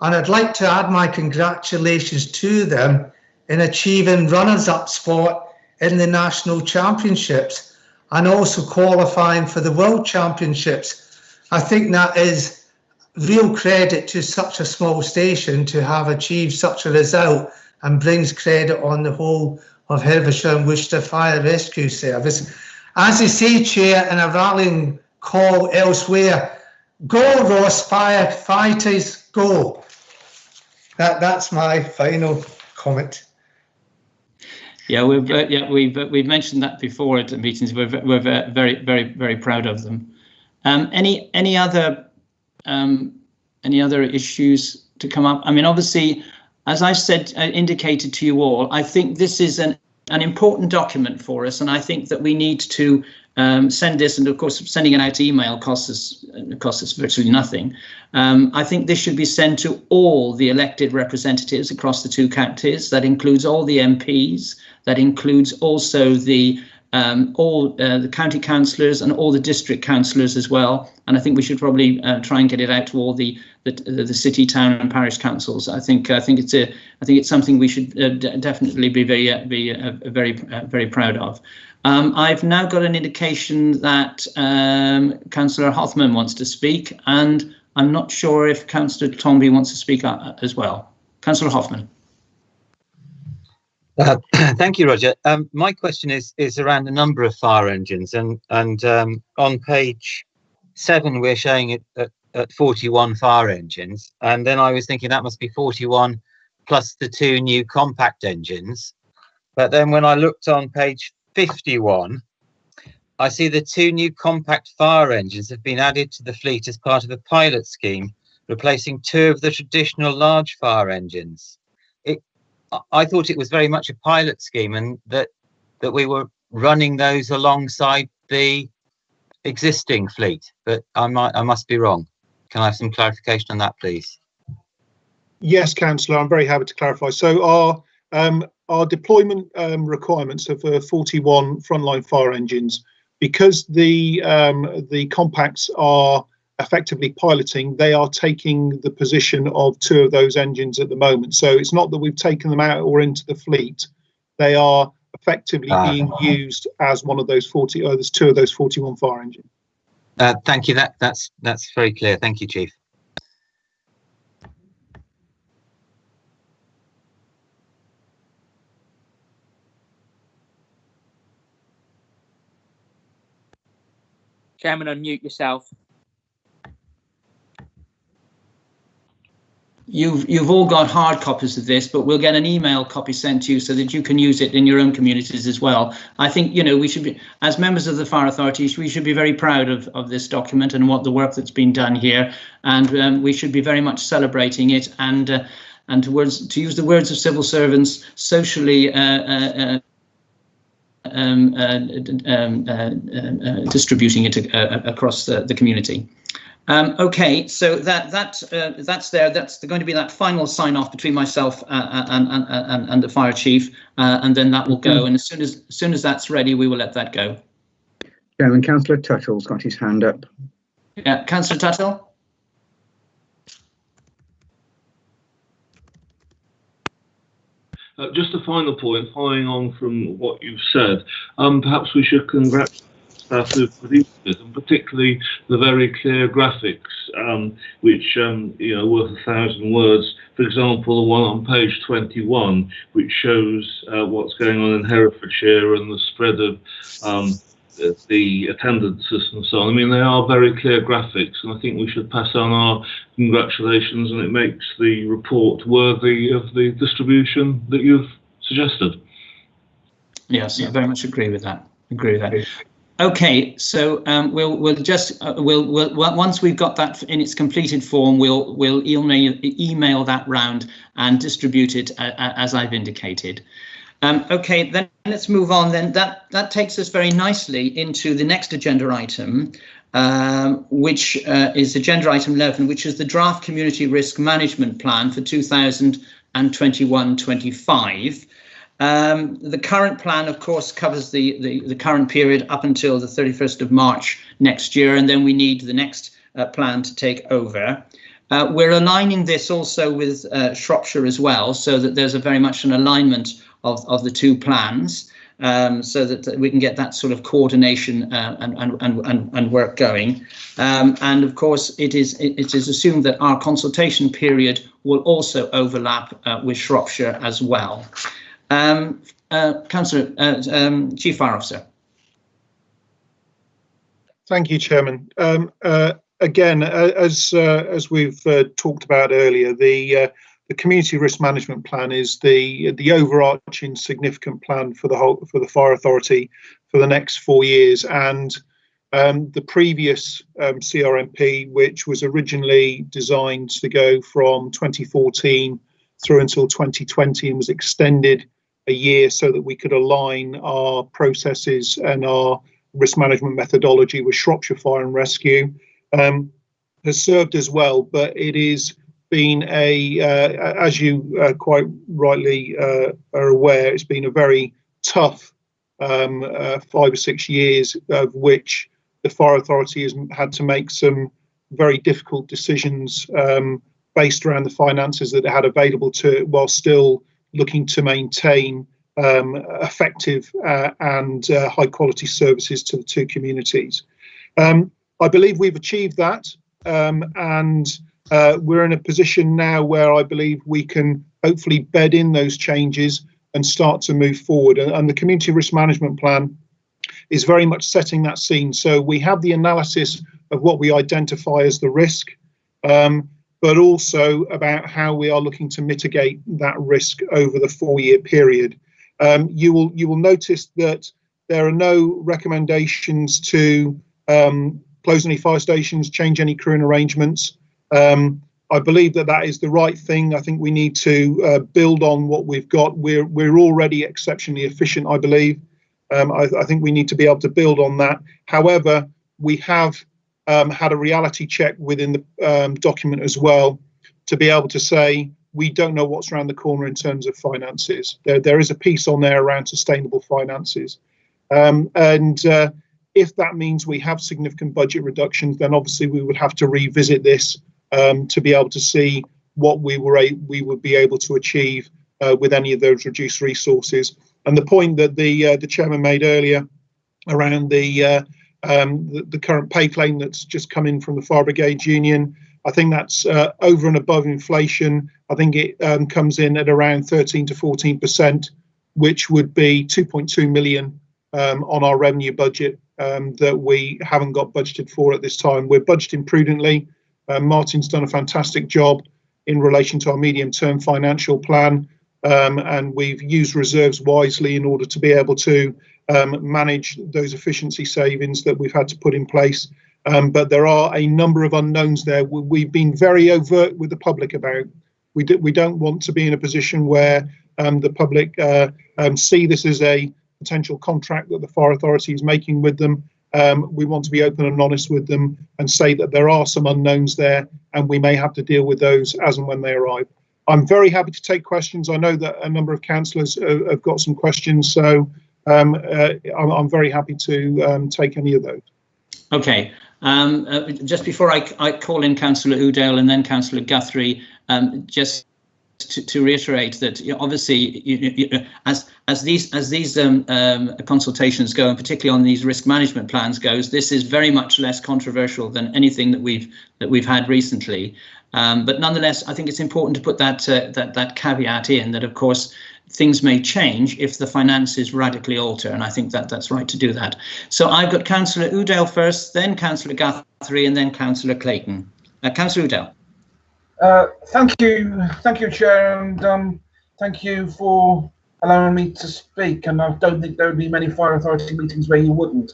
and I'd like to add my congratulations to them in achieving runners-up spot in the National Championships and also qualifying for the World Championships. I think that is real credit to such a small station to have achieved such a result, and brings credit on the whole of Herefordshire and Worcester Fire Rescue Service. As I say, Chair, in a rallying call elsewhere, go Ross firefighters, go. That's my final comment. Yeah, we've mentioned that before at the meetings. We're very proud of them. Any other issues to come up? I mean, obviously, as I said, indicated to you all, I think this is an important document for us, and I think that we need to send this, and of course sending it out to email costs us virtually nothing. I think this should be sent to all the elected representatives across the two counties. That includes all the MPs, that includes also all the county councillors and all the district councillors as well. And I think we should probably try and get it out to all the city, town and parish councils. I think it's something we should definitely be very proud of. I've now got an indication that Councillor Hothman wants to speak, and I'm not sure if Councillor Tomby wants to speak as well. Councillor Hothman. Thank you, Roger. My question is around the number of fire engines, and on page 7 we're showing it at 41 fire engines, and then I was thinking that must be 41 plus the 2 new compact engines. But then when I looked on page 51, I see the 2 new compact fire engines have been added to the fleet as part of a pilot scheme, replacing 2 of the traditional large fire engines. I thought it was very much a pilot scheme, and that we were running those alongside the existing fleet, but I must be wrong. Can I have some clarification on that, please? Yes, Councillor, I'm very happy to clarify. So our deployment requirements are for 41 frontline fire engines. Because the compacts are effectively piloting, they are taking the position of 2 of those engines at the moment. So it's not that we've taken them out or into the fleet. They are effectively being used as one of those 40. There's 2 of those 41 fire engines. Thank you. That's very clear. Thank you, Chief. Chairman, unmute yourself. You've all got hard copies of this, but we'll get an email copy sent to you so that you can use it in your own communities as well. I think, you know, we should be, as members of the Fire Authority, we should be very proud of this document and what the work that's been done here, and we should be very much celebrating it and to use the words of civil servants, socially distributing it across the community. Okay, so that's there. That's going to be that final sign off between myself and the fire chief, and then that will go. And as soon as that's ready, we will let that go. Chairman, Councillor Tuttle's got his hand up. Yeah, Councillor Tuttle. Just a final point, following on from what you've said, perhaps we should congratulate staff who produced it, and particularly the very clear graphics, which you know, worth 1,000 words. For example, the one on page 21, which shows what's going on in Herefordshire and the spread of the attendances and so on. I mean, they are very clear graphics, and I think we should pass on our congratulations, and it makes the report worthy of the distribution that you've suggested. Yes, I very much agree with that. Okay, so we'll once we've got that in its completed form, we'll email that round and distribute it as I've indicated. Okay, then let's move on. Then that takes us very nicely into the next agenda item, which is agenda item 11, which is the draft community risk management plan for 2021-25. The current plan, of course, covers the current period up until the 31st of March next year, and then we need the next plan to take over. We're aligning this also with Shropshire as well, so that there's a very much an alignment of the two plans, so that we can get that sort of coordination and work going. And of course, it is assumed that our consultation period will also overlap with Shropshire as well. Councillor, Chief Fire Officer. Thank you, Chairman. Again, as we've talked about earlier, the community risk management plan is the overarching significant plan for the Fire Authority for the next 4 years, and the previous CRMP, which was originally designed to go from 2014 through until 2020 and was extended a year so that we could align our processes and our risk management methodology with Shropshire Fire and Rescue, has served as well, but it is been as you quite rightly are aware, it's been a very tough 5 or 6 years, of which the Fire Authority has had to make some very difficult decisions based around the finances that it had available to it, while still looking to maintain effective and high quality services to the two communities. I believe we've achieved that, and we're in a position now where I believe we can hopefully bed in those changes and start to move forward. And the community risk management plan is very much setting that scene. So we have the analysis of what we identify as the risk, but also about how we are looking to mitigate that risk over the 4-year period. You will notice that there are no recommendations to close any fire stations, change any crewing arrangements. I believe that is the right thing. I think we need to build on what we've got. We're already exceptionally efficient, I believe. I think we need to be able to build on that. However, we have had a reality check within the document as well, to be able to say we don't know what's around the corner in terms of finances. There is a piece on there around sustainable finances, and if that means we have significant budget reductions, then obviously we would have to revisit this to be able to see what we would be able to achieve with any of those reduced resources. And the point that the chairman made earlier around the current pay claim that's just come in from the Fire Brigade Union, I think that's over and above inflation. I think it comes in at around 13 to 14%, which would be 2.2 million on our revenue budget that we haven't got budgeted for at this time. We're budgeting prudently. Martin's done a fantastic job in relation to our medium-term financial plan, and we've used reserves wisely in order to be able to manage those efficiency savings that we've had to put in place. But there are a number of unknowns there. We've been very overt with the public about. We don't want to be in a position where the public see this as a potential contract that the Fire Authority is making with them. We want to be open and honest with them and say that there are some unknowns there, and we may have to deal with those as and when they arrive. I'm very happy to take questions. I know that a number of councillors have got some questions, so I'm very happy to take any of those. Okay. Just before I call in Councillor Udall and then Councillor Guthrie, just to reiterate that obviously as these consultations go, and particularly on these risk management plans goes, this is very much less controversial than anything that we've had recently. But nonetheless, I think it's important to put that caveat in, that of course things may change if the finances radically alter, and I think that's right to do that. So I've got Councillor Udall first, then Councillor Guthrie, and then Councillor Clayton. Councillor Udall. Thank you, Chair, and thank you for allowing me to speak. And I don't think there would be many Fire Authority meetings where you wouldn't.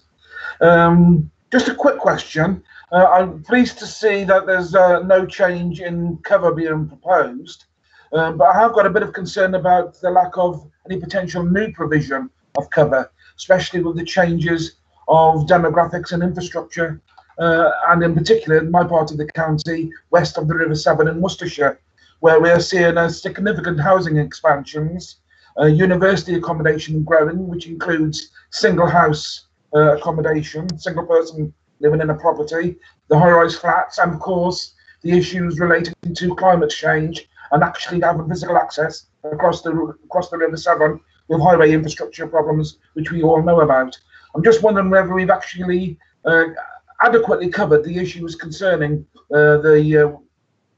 Just a quick question. I'm pleased to see that there's no change in cover being proposed, but I have got a bit of concern about the lack of any potential new provision of cover, especially with the changes of demographics and infrastructure. And in particular, in my part of the county, west of the River Severn in Worcestershire, where we are seeing significant housing expansions, university accommodation growing, which includes single house accommodation, single person living in a property, the high-rise flats, and of course the issues relating to climate change and actually having physical access across the River Severn with highway infrastructure problems, which we all know about. I'm just wondering whether we've actually adequately covered the issues concerning the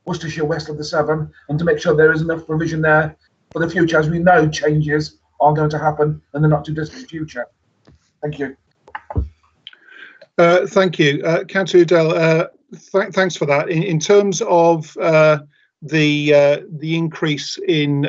Worcestershire west of the Severn, and to make sure there is enough provision there for the future, as we know changes are going to happen in the not too distant future. Thank you. Thank you, Councillor Udall. Thanks for that. In terms of the increase in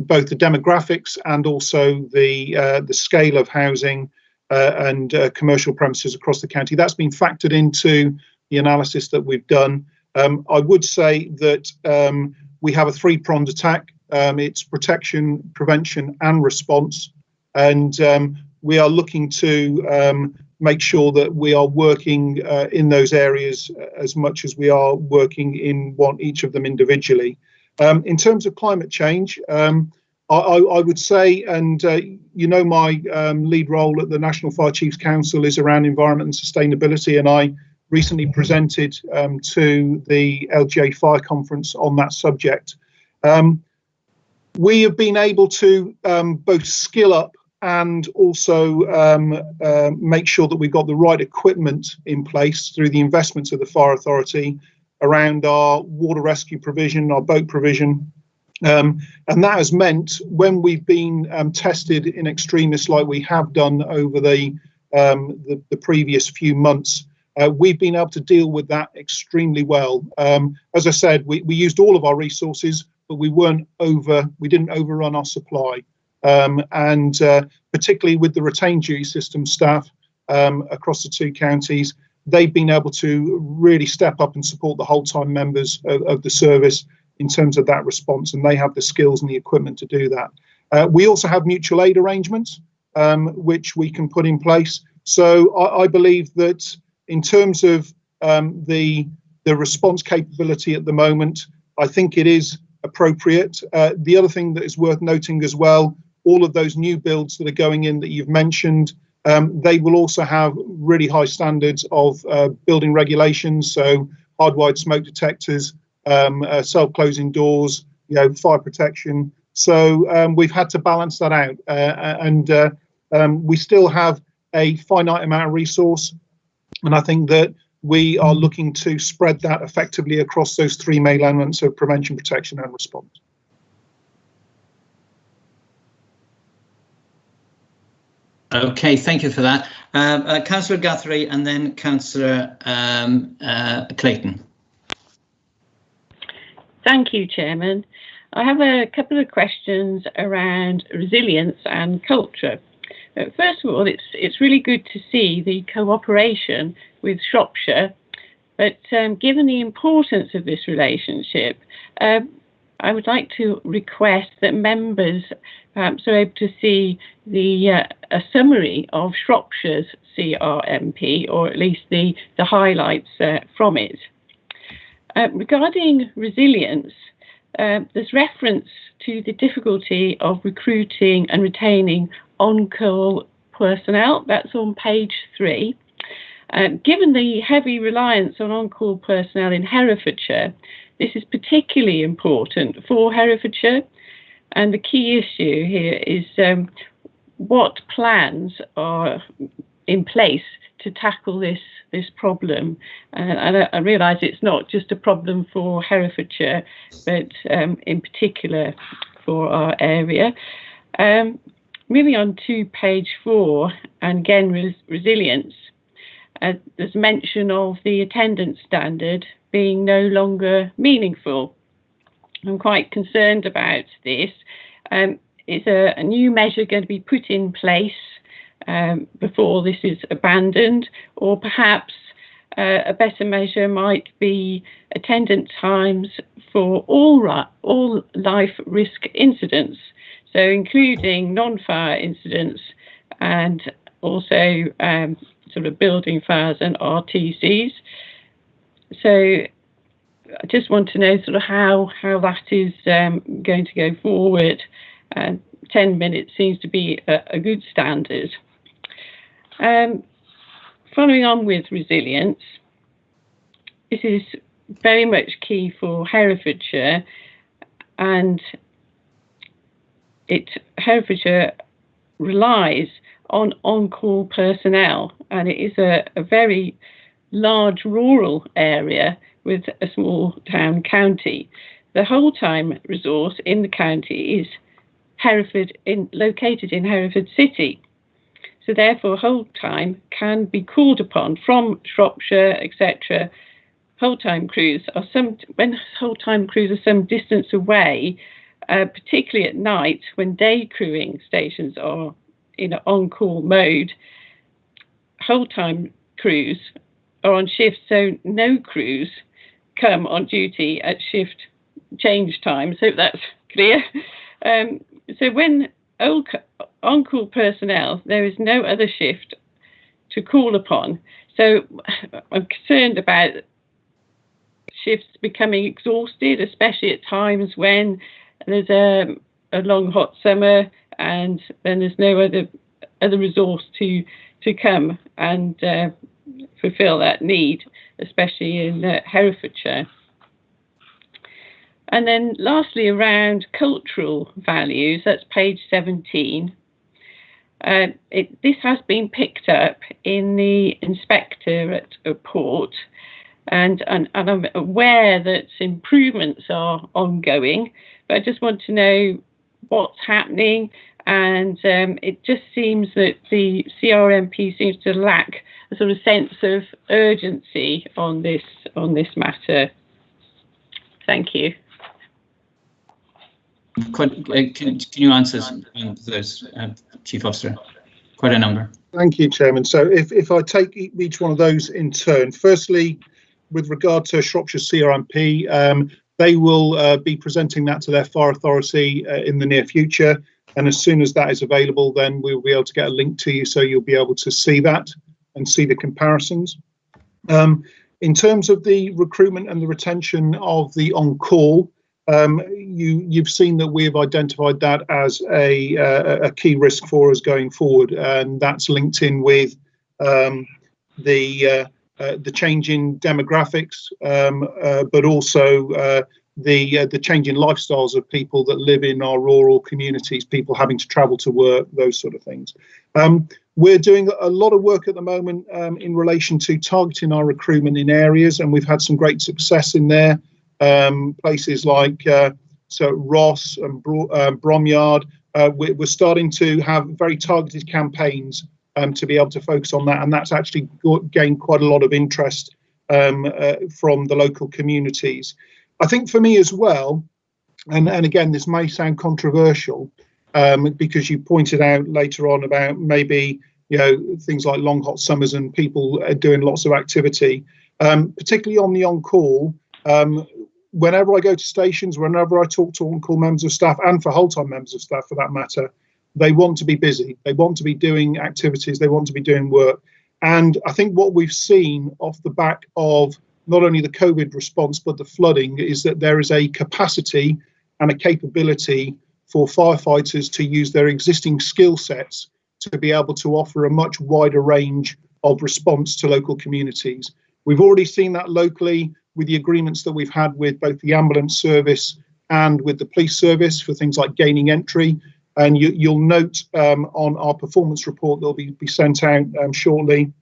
both the demographics and also the scale of housing and commercial premises across the county, that's been factored into the analysis that we've done. I would say that we have a three-pronged attack. It's protection, prevention and response, and we are looking to make sure that we are working in those areas as much as we are working in each of them individually. In terms of climate change, I would say, and my lead role at the National Fire Chiefs Council is around environment and sustainability, and I recently presented to the LGA Fire Conference on that subject. We have been able to both skill up and also make sure that we've got the right equipment in place through the investments of the Fire Authority around our water rescue provision, our boat provision. And that has meant when we've been tested in extremis like we have done over the previous few months, we've been able to deal with that extremely well. As I said, we used all of our resources, but we didn't overrun our supply. And particularly with the retained duty system staff across the two counties, they've been able to really step up and support the whole time members of the service in terms of that response, and they have the skills and the equipment to do that. We also have mutual aid arrangements which we can put in place. So I believe that in terms of the response capability at the moment, I think it is appropriate. The other thing that is worth noting as well, all of those new builds that are going in that you've mentioned, they will also have really high standards of building regulations, so hardwired smoke detectors, self-closing doors, fire protection. So we've had to balance that out, and we still have a finite amount of resource, and I think that we are looking to spread that effectively across those three main elements of prevention, protection and response. Okay, thank you for that. Councillor Guthrie and then Councillor Clayton. Thank you, Chairman. I have a couple of questions around resilience and culture. First of all, it's really good to see the cooperation with Shropshire, but given the importance of this relationship, I would like to request that members perhaps are able to see a summary of Shropshire's CRMP, or at least the highlights from it. Regarding resilience, there's reference to the difficulty of recruiting and retaining on-call personnel. That's on page 3. Given the heavy reliance on on-call personnel in Herefordshire, this is particularly important for Herefordshire, and the key issue here is what plans are in place to tackle this problem. And I realise it's not just a problem for Herefordshire, but in particular for our area. Moving on to page 4, and again resilience. There's mention of the attendance standard being no longer meaningful. I'm quite concerned about this. Is a new measure going to be put in place before this is abandoned, or perhaps a better measure might be attendance times for all life risk incidents, so including non-fire incidents and also sort of building fires and RTCs. So I just want to know sort of how that is going to go forward. 10 minutes seems to be a good standard. Following on with resilience, this is very much key for Herefordshire, and Herefordshire relies on on-call personnel, and it is a very large rural area with a small town county. The whole-time resource in the county is located in Hereford City. So therefore, whole-time can be called upon from Shropshire, etc. Whole-time crews are when whole-time crews are some distance away, particularly at night when day crewing stations are in on-call mode. Whole-time crews are on shift, so no crews come on duty at shift change time. So that's clear. So when on-call personnel, there is no other shift to call upon. So I'm concerned about shifts becoming exhausted, especially at times when there's a long hot summer and then there's no other resource to come and fulfil that need, especially in Herefordshire. And then lastly, around cultural values, that's page 17. This has been picked up in the inspectorate report, and I'm aware that improvements are ongoing, but I just want to know what's happening, and it just seems that the CRMP seems to lack a sort of sense of urgency on this matter. Thank you. Can you answer those, Chief Officer? Quite a number. Thank you, Chairman. So if I take each one of those in turn, firstly, with regard to Shropshire CRMP, they will be presenting that to their fire authority in the near future. And as soon as that is available, then we'll be able to get a link to you, so you'll be able to see that and see the comparisons. In terms of the recruitment and the retention of the on-call, you've seen that we've identified that as a key risk for us going forward, and that's linked in with the change in demographics, but also the change in lifestyles of people that live in our rural communities, people having to travel to work, those sort of things. We're doing a lot of work at the moment in relation to targeting our recruitment in areas, and we've had some great success in there. Places like Ross and Bromyard, we're starting to have very targeted campaigns to be able to focus on that, and that's actually gained quite a lot of interest from the local communities. I think for me as well, and again, this may sound controversial, because you pointed out later on about maybe, you know, things like long hot summers and people are doing lots of activity, particularly on the on-call. Whenever I go to stations, whenever I talk to on-call members of staff, and for whole-time members of staff for that matter, they want to be busy. They want to be doing activities. They want to be doing work. And I think what we've seen off the back of not only the COVID response, but the flooding, is that there is a capacity and a capability for firefighters to use their existing skill sets to be able to offer a much wider range of response to local communities. We've already seen that locally with the agreements that we've had with both the ambulance service and with the police service for things like gaining entry. And you'll note on our performance report that'll be sent out shortly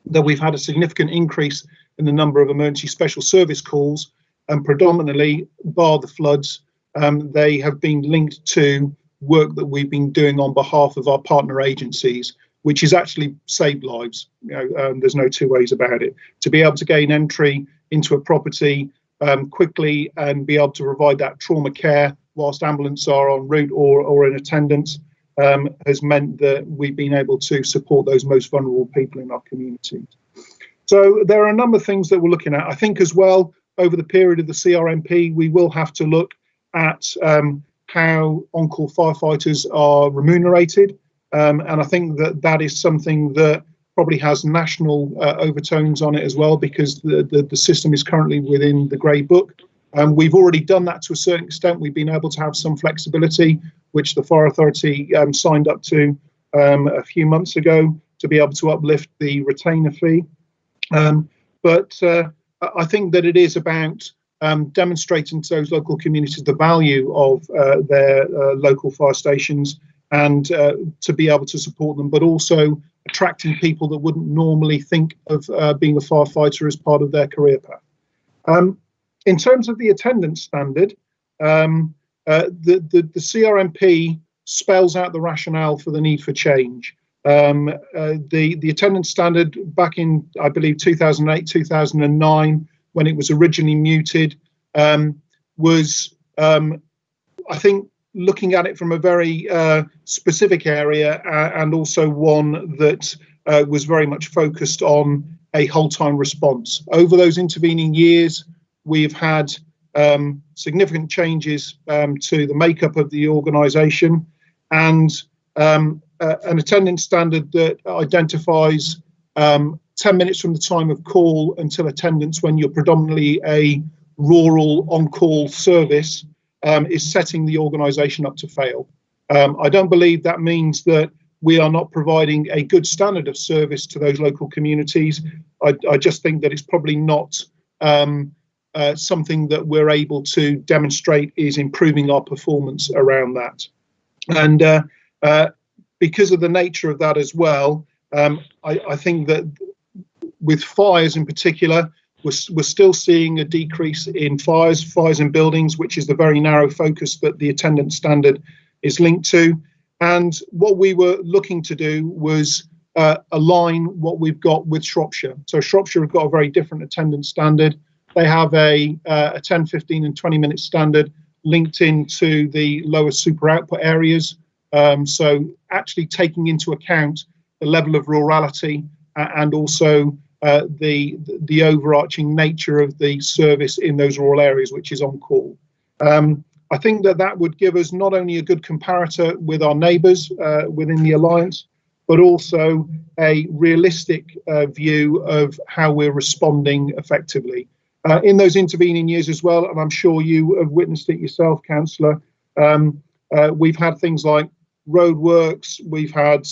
that we've had a significant increase in the number of emergency special service calls, and predominantly, bar the floods, they have been linked to work that we've been doing on behalf of our partner agencies, which has actually saved lives. You know, there's no two ways about it. To be able to gain entry into a property quickly and be able to provide that trauma care whilst ambulance are en route or in attendance has meant that we've been able to support those most vulnerable people in our community. So there are a number of things that we're looking at. I think as well, over the period of the CRMP, we will have to look at how on-call firefighters are remunerated. And I think that that is something that probably has national overtones on it as well, because the system is currently within the Grey Book. We've already done that to a certain extent. We've been able to have some flexibility, which the Fire Authority signed up to a few months ago, to be able to uplift the retainer fee. But I think that it is about demonstrating to those local communities the value of their local fire stations, and to be able to support them, but also attracting people that wouldn't normally think of being a firefighter as part of their career path. In terms of the attendance standard, the CRMP spells out the rationale for the need for change. The attendance standard back in, I believe, 2008, 2009, when it was originally muted, was, I think, looking at it from a very specific area, and also one that was very much focused on a whole-time response. Over those intervening years, we've had significant changes to the makeup of the organisation, and an attendance standard that identifies 10 minutes from the time of call until attendance, when you're predominantly a rural on-call service, is setting the organisation up to fail. I don't believe that means that we are not providing a good standard of service to those local communities. I just think that it's probably not something that we're able to demonstrate is improving our performance around that. And because of the nature of that as well, I think that with fires in particular, we're still seeing a decrease in fires in buildings, which is the very narrow focus that the attendance standard is linked to. And what we were looking to do was align what we've got with Shropshire. So Shropshire have got a very different attendance standard. They have a 10, 15 and 20-minute standard linked into the lower super output areas. So actually taking into account the level of rurality and also the overarching nature of the service in those rural areas, which is on call. I think that would give us not only a good comparator with our neighbours within the Alliance, but also a realistic view of how we're responding effectively. In those intervening years as well, and I'm sure you have witnessed it yourself, Councillor, we've had things like roadworks, we've had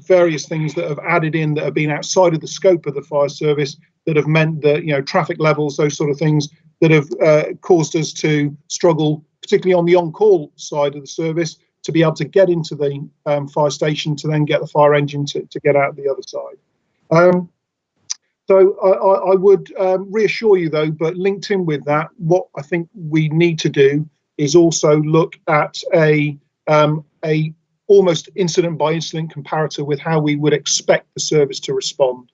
various things that have added in that have been outside of the scope of the fire service, that have meant that, traffic levels, those sort of things, that have caused us to struggle, particularly on the on-call side of the service, to be able to get into the fire station to then get the fire engine to get out the other side. So I would reassure you, though, but linked in with that, what I think we need to do is also look at a almost incident by incident comparator with how we would expect the service to respond.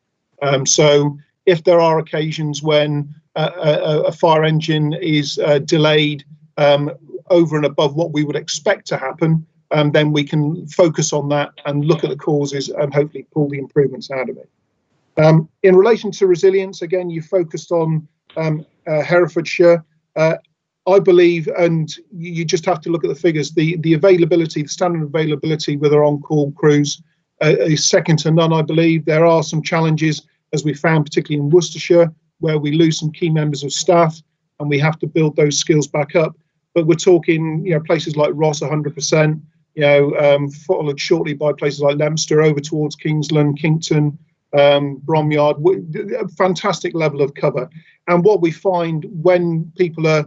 So if there are occasions when a fire engine is delayed over and above what we would expect to happen, then we can focus on that and look at the causes and hopefully pull the improvements out of it. In relation to resilience, again, you focused on Herefordshire. I believe, and you just have to look at the figures, the availability, the standard availability with our on-call crews is second to none, I believe. There are some challenges, as we found, particularly in Worcestershire, where we lose some key members of staff and we have to build those skills back up. But we're talking, places like Ross, 100%, followed shortly by places like Leominster, over towards Kingsland, Kington, Bromyard, a fantastic level of cover. And what we find when people are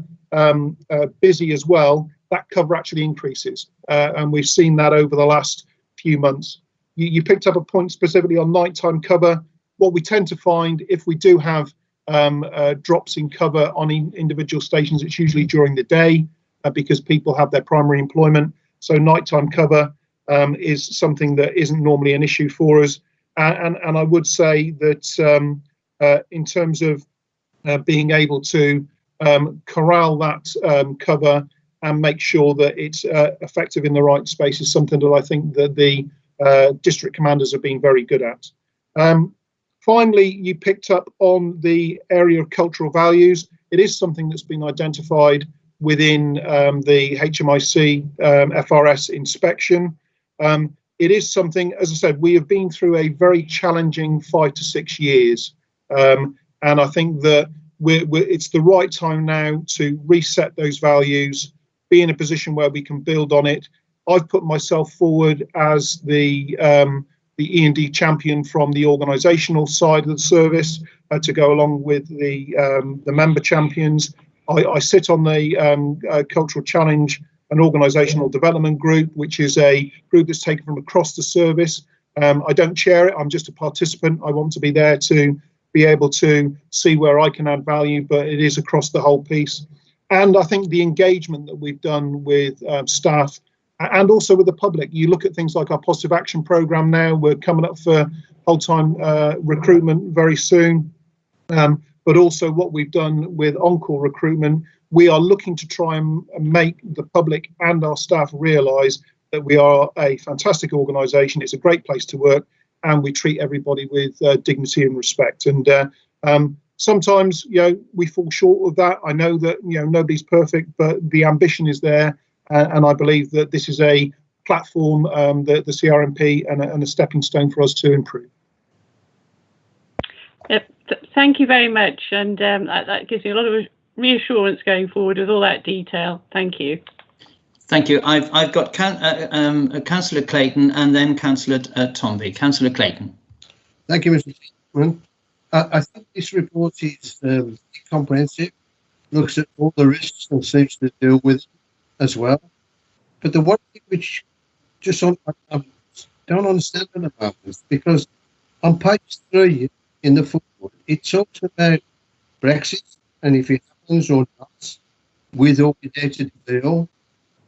busy as well, that cover actually increases. And we've seen that over the last few months. You picked up a point specifically on nighttime cover. What we tend to find, if we do have drops in cover on individual stations, it's usually during the day because people have their primary employment. So nighttime cover is something that isn't normally an issue for us. And I would say that in terms of being able to corral that cover and make sure that it's effective in the right space is something that I think that the district commanders have been very good at. Finally, you picked up on the area of cultural values. It is something that's been identified within the HMIC FRS inspection. It is something, as I said, we have been through a very challenging 5 to 6 years. And I think that it's the right time now to reset those values, be in a position where we can build on it. I've put myself forward as the E&D champion from the organisational side of the service to go along with the member champions. I sit on the Cultural Challenge and Organisational Development Group, which is a group that's taken from across the service. I don't chair it, I'm just a participant. I want to be there to be able to see where I can add value, but it is across the whole piece. And I think the engagement that we've done with staff and also with the public, you look at things like our positive action programme now, we're coming up for whole-time recruitment very soon, but also what we've done with on-call recruitment, we are looking to try and make the public and our staff realise that we are a fantastic organisation, it's a great place to work, and we treat everybody with dignity and respect. And sometimes, we fall short of that. I know that, nobody's perfect, but the ambition is there. And I believe that this is a platform, the CRMP, and a stepping stone for us to improve. Thank you very much. And that gives me a lot of reassurance going forward with all that detail. Thank you. Thank you. I've got Councillor Clayton and then Councillor Tomby. Councillor Clayton. Thank you, Mr. Chairman. I think this report is comprehensive, looks at all the risks and seems to deal with it as well. But the one thing which just I don't understand about this, because on page 3 in the footnote, it talks about Brexit and if it happens or not, with or without a deal.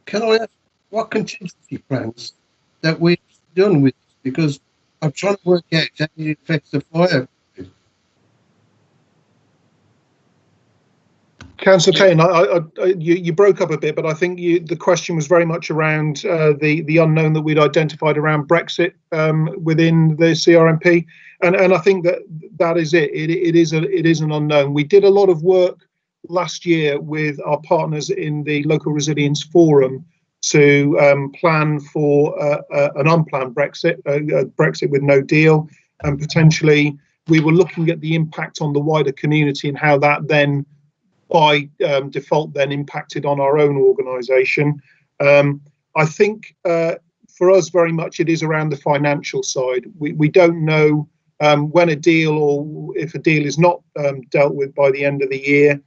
Can I ask what contingency plans that we've done with this? Because I'm trying to work out how it affects the fire. Councillor Clayton, you broke up a bit, but I think the question was very much around the unknown that we'd identified around Brexit within the CRMP, and I think that is it. It is an unknown. We did a lot of work last year with our partners in the Local Resilience Forum to plan for an unplanned Brexit, a Brexit with no deal, and potentially we were looking at the impact on the wider community and how that then by default then impacted on our own organisation. I think for us very much it is around the financial side. We don't know when a deal or if a deal is not dealt with by the end of the year,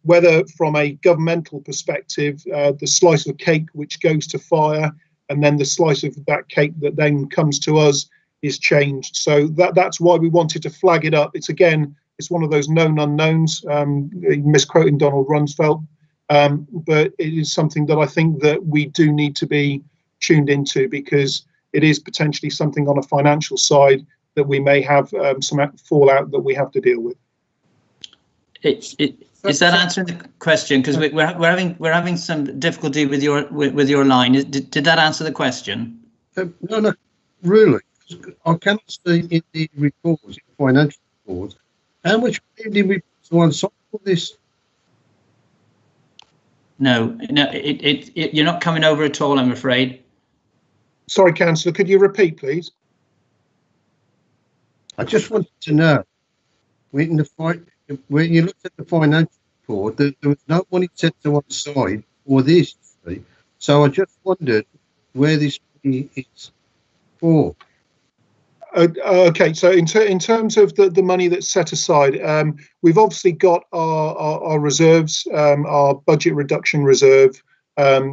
whether from a governmental perspective the slice of cake which goes to fire and then the slice of that cake that then comes to us is changed. So that's why we wanted to flag it up. It's one of those known unknowns, misquoting Donald Rumsfeld. but it is something that I think that we do need to be tuned into, because it is potentially something on a financial side that we may have some fallout that we have to deal with. Is that answering the question? Because we're having some difficulty with your line. Did that answer the question? No, not really. I cannot see in the reports, in financial reports, how much money did we put on site for this? No, you're not coming over at all, I'm afraid. Sorry, Councillor, could you repeat, please? I just wanted to know, when you looked at the financial report, there was no money set to one side for this. So I just wondered where this money is for. Okay, so in terms of the money that's set aside, we've obviously got our reserves, our budget reduction reserve,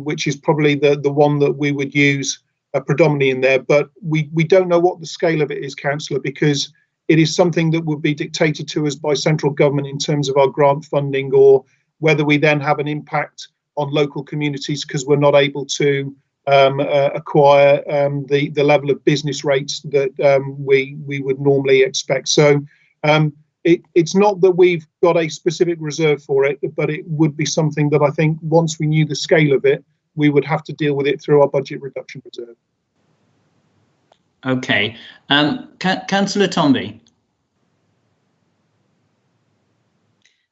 which is probably the one that we would use predominantly in there, but we don't know what the scale of it is, Councillor, because it is something that would be dictated to us by central government in terms of our grant funding, or whether we then have an impact on local communities because we're not able to acquire the level of business rates that we would normally expect. So it's not that we've got a specific reserve for it, but it would be something that I think once we knew the scale of it, we would have to deal with it through our budget reduction reserve. Okay. Councillor Tomby.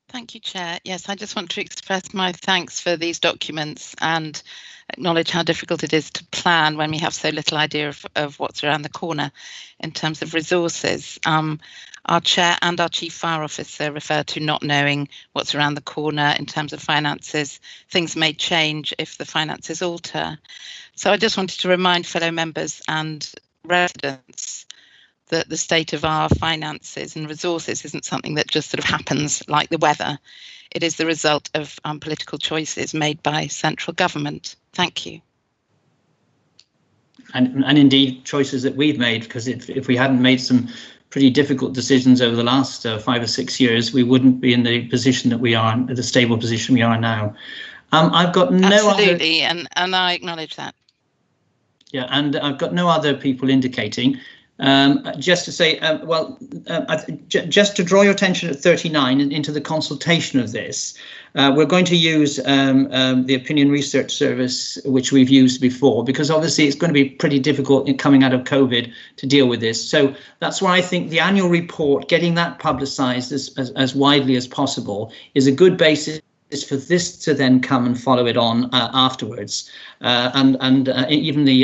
Thank you, Chair. Yes, I just want to express my thanks for these documents and acknowledge how difficult it is to plan when we have so little idea of what's around the corner in terms of resources. Our Chair and our Chief Fire Officer refer to not knowing what's around the corner in terms of finances. Things may change if the finances alter. So I just wanted to remind fellow members and residents that the state of our finances and resources isn't something that just sort of happens like the weather. It is the result of political choices made by central government. Thank you. And indeed choices that we've made, because if we hadn't made some pretty difficult decisions over the last 5 or 6 years, we wouldn't be in the position that we are, the stable position we are now. I've got no Absolutely, and I acknowledge that. Yeah, and I've got no other people indicating. Just to say, just to draw your attention at 39 into the consultation of this, we're going to use the Opinion Research Service, which we've used before, because obviously it's going to be pretty difficult in coming out of COVID to deal with this. So that's why I think the annual report, getting that publicised as widely as possible, is a good basis for this to then come and follow it on afterwards, and even the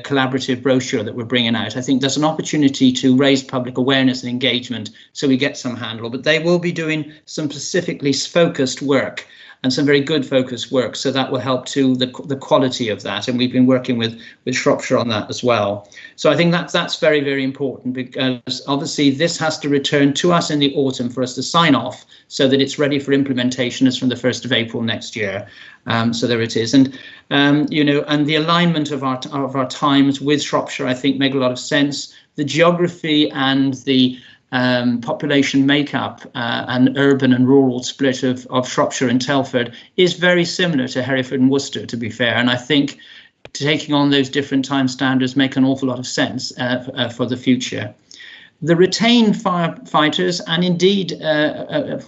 collaborative brochure that we're bringing out. I think there's an opportunity to raise public awareness and engagement so we get some handle, but they will be doing some specifically focused work and some very good focused work, so that will help to the quality of that, and we've been working with Shropshire on that as well. So I think that's very, very important, because obviously this has to return to us in the autumn for us to sign off so that it's ready for implementation as from the 1st of April next year. So there it is, and and the alignment of our times with Shropshire, I think, make a lot of sense. The geography and the population makeup and urban and rural split of Shropshire and Telford is very similar to Hereford and Worcester, to be fair, and I think taking on those different time standards make an awful lot of sense for the future. The retained firefighters, and indeed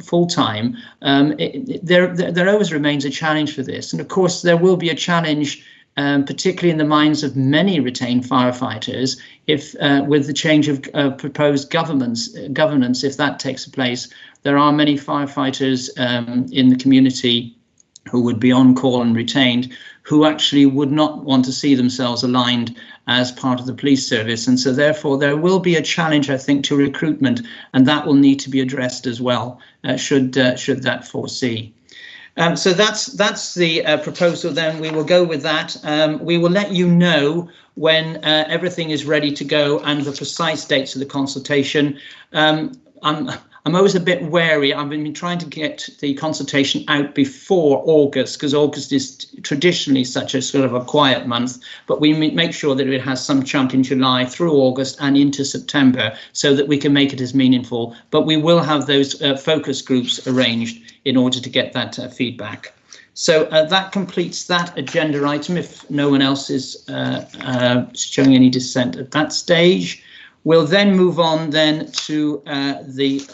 full-time, there always remains a challenge for this, and of course there will be a challenge particularly in the minds of many retained firefighters, if with the change of proposed governance, if that takes place. There are many firefighters in the community who would be on call and retained, who actually would not want to see themselves aligned as part of the police service. And so therefore there will be a challenge, I think, to recruitment, and that will need to be addressed as well, should that foresee. So that's the proposal. Then we will go with that. We will let you know when everything is ready to go and the precise dates of the consultation. I'm always a bit wary. I've been trying to get the consultation out before August, because August is traditionally such a sort of a quiet month, but we make sure that it has some chunk in July through August and into September so that we can make it as meaningful. But we will have those focus groups arranged in order to get that feedback. So that completes that agenda item. If no one else is showing any dissent at that stage, we'll then move on then to the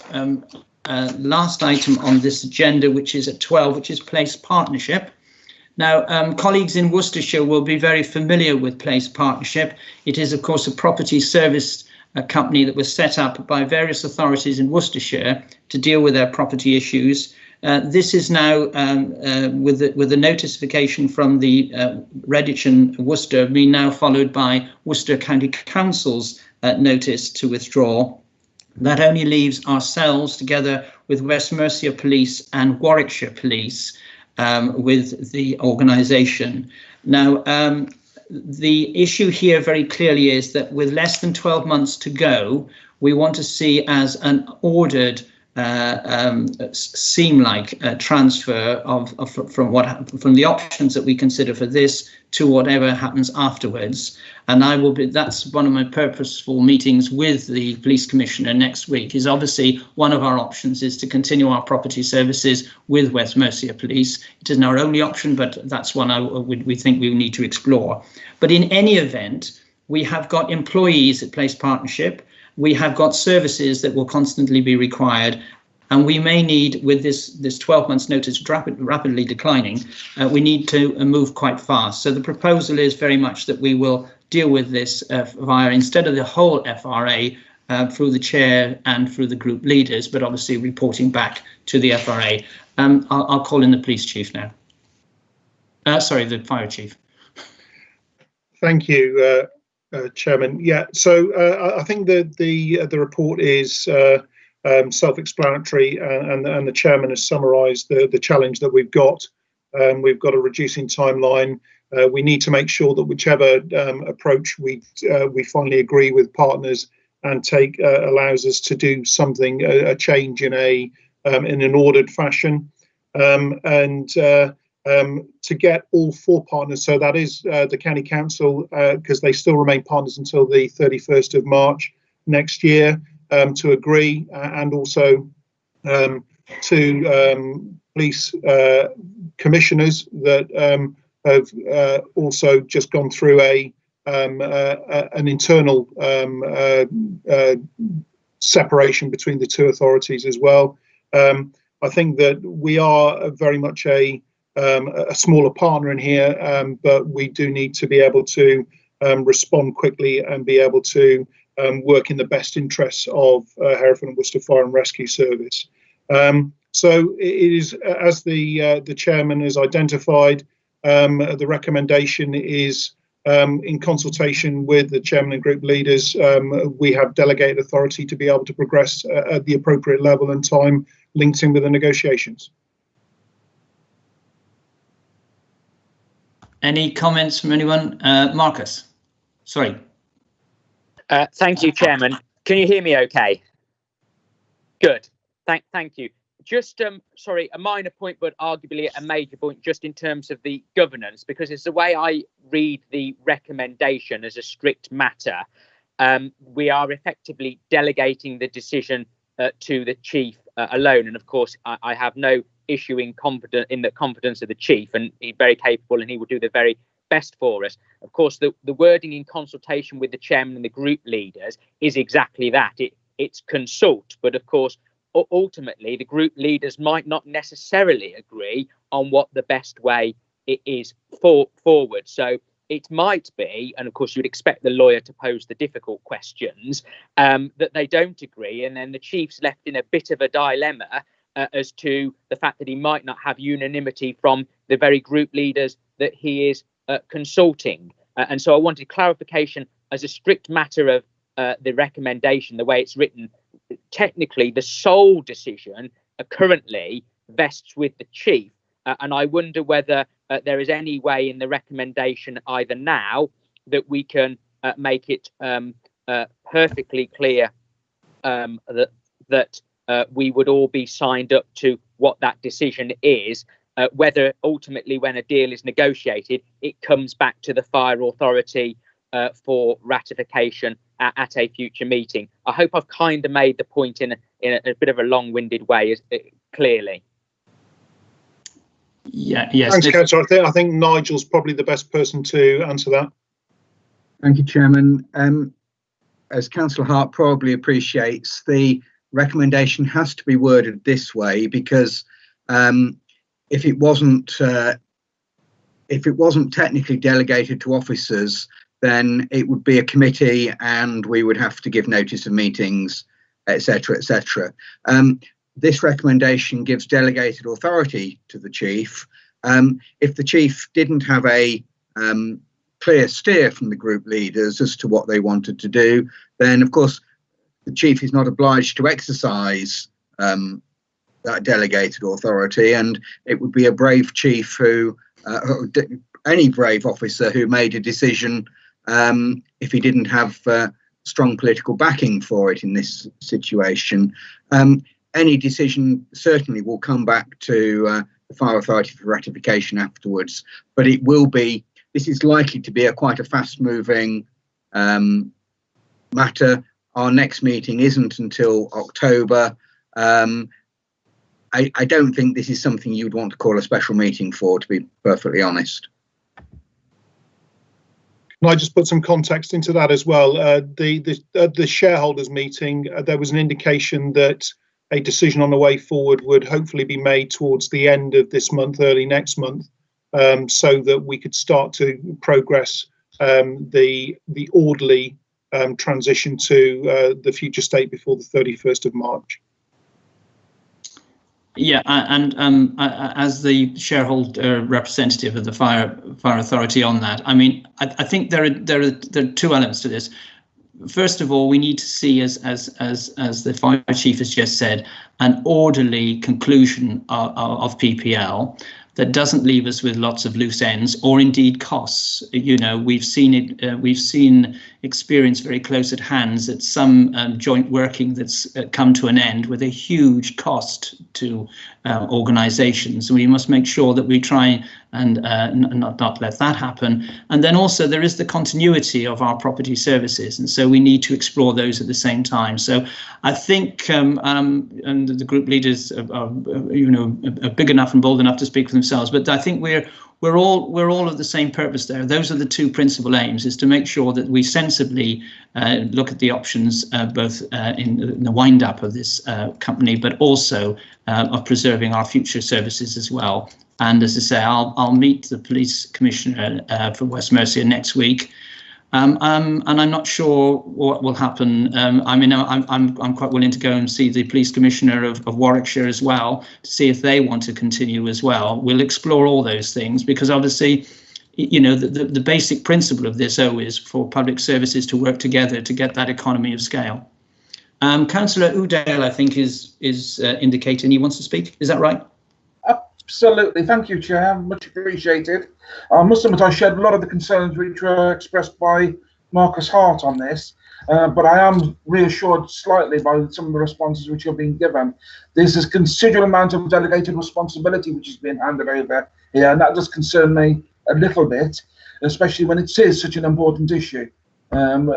last item on this agenda, which is at 12, which is place partnership. Now, colleagues in Worcestershire will be very familiar with place partnership. It is, of course, a property service company that was set up by various authorities in Worcestershire to deal with their property issues. This is now, with the notification from the Redditch and Worcester, being now followed by Worcester County Council's notice to withdraw. That only leaves ourselves, together with West Mercia Police and Warwickshire Police, with the organisation. Now, the issue here very clearly is that with less than 12 months to go, we want to see as an ordered seam-like transfer from the options that we consider for this to whatever happens afterwards. And that's one of my purposeful meetings with the police commissioner next week. Is obviously one of our options is to continue our property services with West Mercia Police. It isn't our only option, but that's one we think we need to explore. But in any event, we have got employees at Place Partnership. We have got services that will constantly be required, and we may need, with this 12 months notice rapidly declining, we need to move quite fast. So the proposal is very much that we will deal with this via, instead of the whole FRA, through the chair and through the group leaders, but obviously reporting back to the FRA. I'll call in the police chief now. Sorry, the fire chief. Thank you, Chairman. Yeah, so I think the report is self-explanatory, and the Chairman has summarised the challenge that we've got. We've got a reducing timeline. We need to make sure that whichever approach we finally agree with partners and take allows us to do something, a change in an ordered fashion, and to get all four partners, so that is the County Council, because they still remain partners until the 31st of March next year, to agree, and also to police commissioners that have also just gone through an internal separation between the two authorities as well. I think that we are very much a smaller partner in here, but we do need to be able to respond quickly and be able to work in the best interests of Hereford and Worcester Fire and Rescue Service. So it is, as the chairman has identified, the recommendation is in consultation with the chairman and group leaders. We have delegated authority to be able to progress at the appropriate level and time linked in with the negotiations. Any comments from anyone? Marcus, sorry. Thank you, Chairman. Can you hear me okay? Good. Thank you. Just, sorry, a minor point, but arguably a major point, just in terms of the governance, because it's the way I read the recommendation as a strict matter. We are effectively delegating the decision to the chief alone. And of course, I have no issue in the confidence of the chief, and he's very capable and he will do the very best for us. Of course, the wording in consultation with the chairman and the group leaders is exactly that. It's consult, but of course, ultimately, the group leaders might not necessarily agree on what the best way it is forward. So it might be, and of course you'd expect the lawyer to pose the difficult questions, that they don't agree, and then the chief's left in a bit of a dilemma as to the fact that he might not have unanimity from the very group leaders that he is consulting. And so I wanted clarification as a strict matter of the recommendation, the way it's written. Technically, the sole decision currently vests with the chief, and I wonder whether there is any way in the recommendation either now that we can make it perfectly clear that we would all be signed up to what that decision is, whether ultimately when a deal is negotiated, it comes back to the fire authority for ratification at a future meeting. I hope I've kind of made the point in a bit of a long-winded way, clearly. Yes. Thanks, Councillor. I think Nigel's probably the best person to answer that. Thank you, Chairman. As Councillor Hart probably appreciates, the recommendation has to be worded this way because if it wasn't technically delegated to officers, then it would be a committee and we would have to give notice of meetings, etc., etc. This recommendation gives delegated authority to the chief. If the chief didn't have a clear steer from the group leaders as to what they wanted to do, then of course the chief is not obliged to exercise that delegated authority, and it would be a brave chief who, any brave officer who made a decision if he didn't have strong political backing for it in this situation. Any decision certainly will come back to the Fire Authority for ratification afterwards, but it will be, this is likely to be quite a fast-moving matter. Our next meeting isn't until October. I don't think this is something you'd want to call a special meeting for, to be perfectly honest. Can I just put some context into that as well? The shareholders meeting, there was an indication that a decision on the way forward would hopefully be made towards the end of this month, early next month, so that we could start to progress the orderly transition to the future state before the 31st of March. Yeah, and as the shareholder representative of the fire authority on that, I mean, I think there are two elements to this. First of all, we need to see, as the fire chief has just said, an orderly conclusion of PPL that doesn't leave us with lots of loose ends or indeed costs. You know, we've seen experience very close at hands at some joint working that's come to an end with a huge cost to organisations. We must make sure that we try and not let that happen. And then also there is the continuity of our property services, and so we need to explore those at the same time. So I think and the group leaders are big enough and bold enough to speak for themselves, but I think we're all of the same purpose there. Those are the two principal aims: is to make sure that we sensibly look at the options, both in the wind up of this company, but also of preserving our future services as well. And as I say, I'll meet the police commissioner for West Mercia next week. And I'm not sure what will happen. I mean, I'm quite willing to go and see the police commissioner of Warwickshire as well, to see if they want to continue as well. We'll explore all those things, because obviously, you know, the basic principle of this is for public services to work together to get that economy of scale. Councillor Udale, I think, is indicating he wants to speak. Is that right? Absolutely. Thank you, Chair. Much appreciated. I must admit I shared a lot of the concerns which were expressed by Marcus Hart on this, but I am reassured slightly by some of the responses which have been given. There's a considerable amount of delegated responsibility which is being handed over here, and that does concern me a little bit, especially when it is such an important issue. And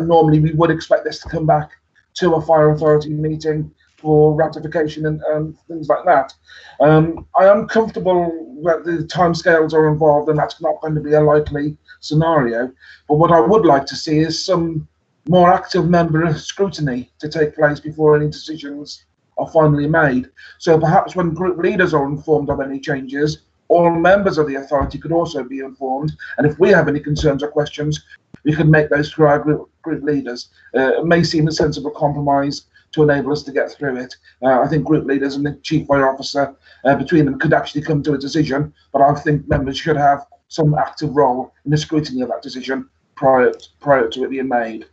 normally we would expect this to come back to a fire authority meeting for ratification and things like that. I am comfortable that the timescales are involved and that's not going to be a likely scenario. But what I would like to see is some more active member scrutiny to take place before any decisions are finally made. So perhaps when group leaders are informed of any changes, all members of the authority could also be informed. And if we have any concerns or questions, we could make those through our group leaders. It may seem a sensible compromise to enable us to get through it. I think group leaders and the chief fire officer, between them, could actually come to a decision, but I think members should have some active role in the scrutiny of that decision prior to it being made.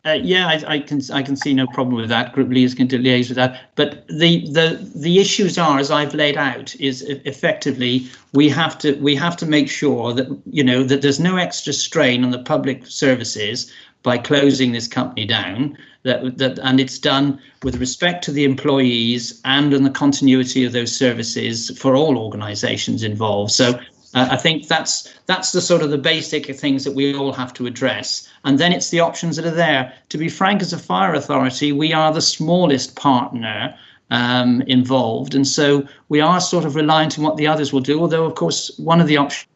Yeah, I can see no problem with that. Group leaders can liaise with that. But the issues are, as I've laid out, is effectively we have to make sure that, you know, that there's no extra strain on the public services by closing this company down, and it's done with respect to the employees and in the continuity of those services for all organisations involved. So I think that's the sort of the basic things that we all have to address. And then it's the options that are there. To be frank, as a fire authority, we are the smallest partner involved, and so we are sort of reliant on what the others will do. Although, of course, one of the options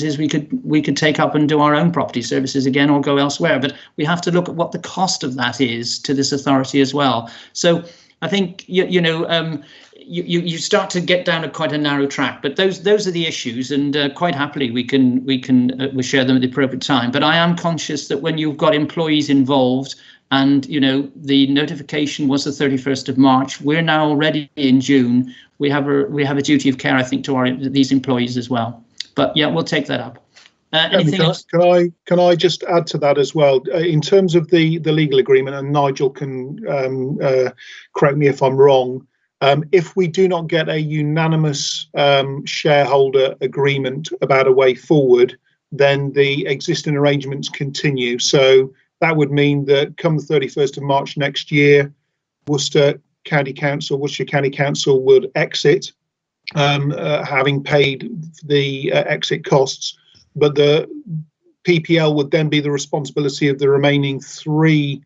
is we could take up and do our own property services again or go elsewhere. But we have to look at what the cost of that is to this authority as well. So I think you start to get down a quite a narrow track. But those are the issues, and quite happily we can share them at the appropriate time. But I am conscious that when you've got employees involved, and the notification was the 31st of March. We're now already in June. We have a duty of care, I think, to these employees as well. But yeah, we'll take that up. Anything else? Can I just add to that as well? In terms of the legal agreement, and Nigel can correct me if I'm wrong. If we do not get a unanimous shareholder agreement about a way forward, then the existing arrangements continue. So that would mean that come the 31st of March next year, Worcester County Council would exit, having paid the exit costs, but the PPL would then be the responsibility of the remaining 3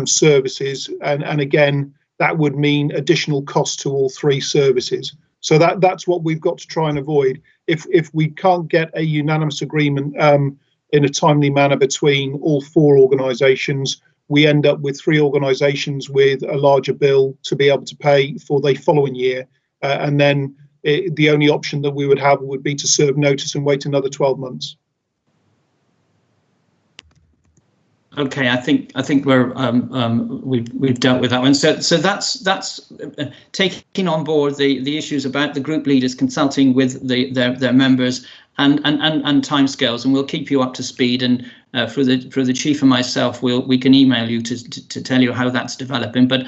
services, and again, that would mean additional costs to all 3 services. So that's what we've got to try and avoid. If we can't get a unanimous agreement in a timely manner between all 4 organisations, we end up with 3 organisations with a larger bill to be able to pay for the following year, and then the only option that we would have would be to serve notice and wait another 12 months. Okay, I think we're we've dealt with that one. So that's taking on board the issues about the group leaders consulting with their members and timescales, and we'll keep you up to speed. And for the chief and myself, we can email you to tell you how that's developing. But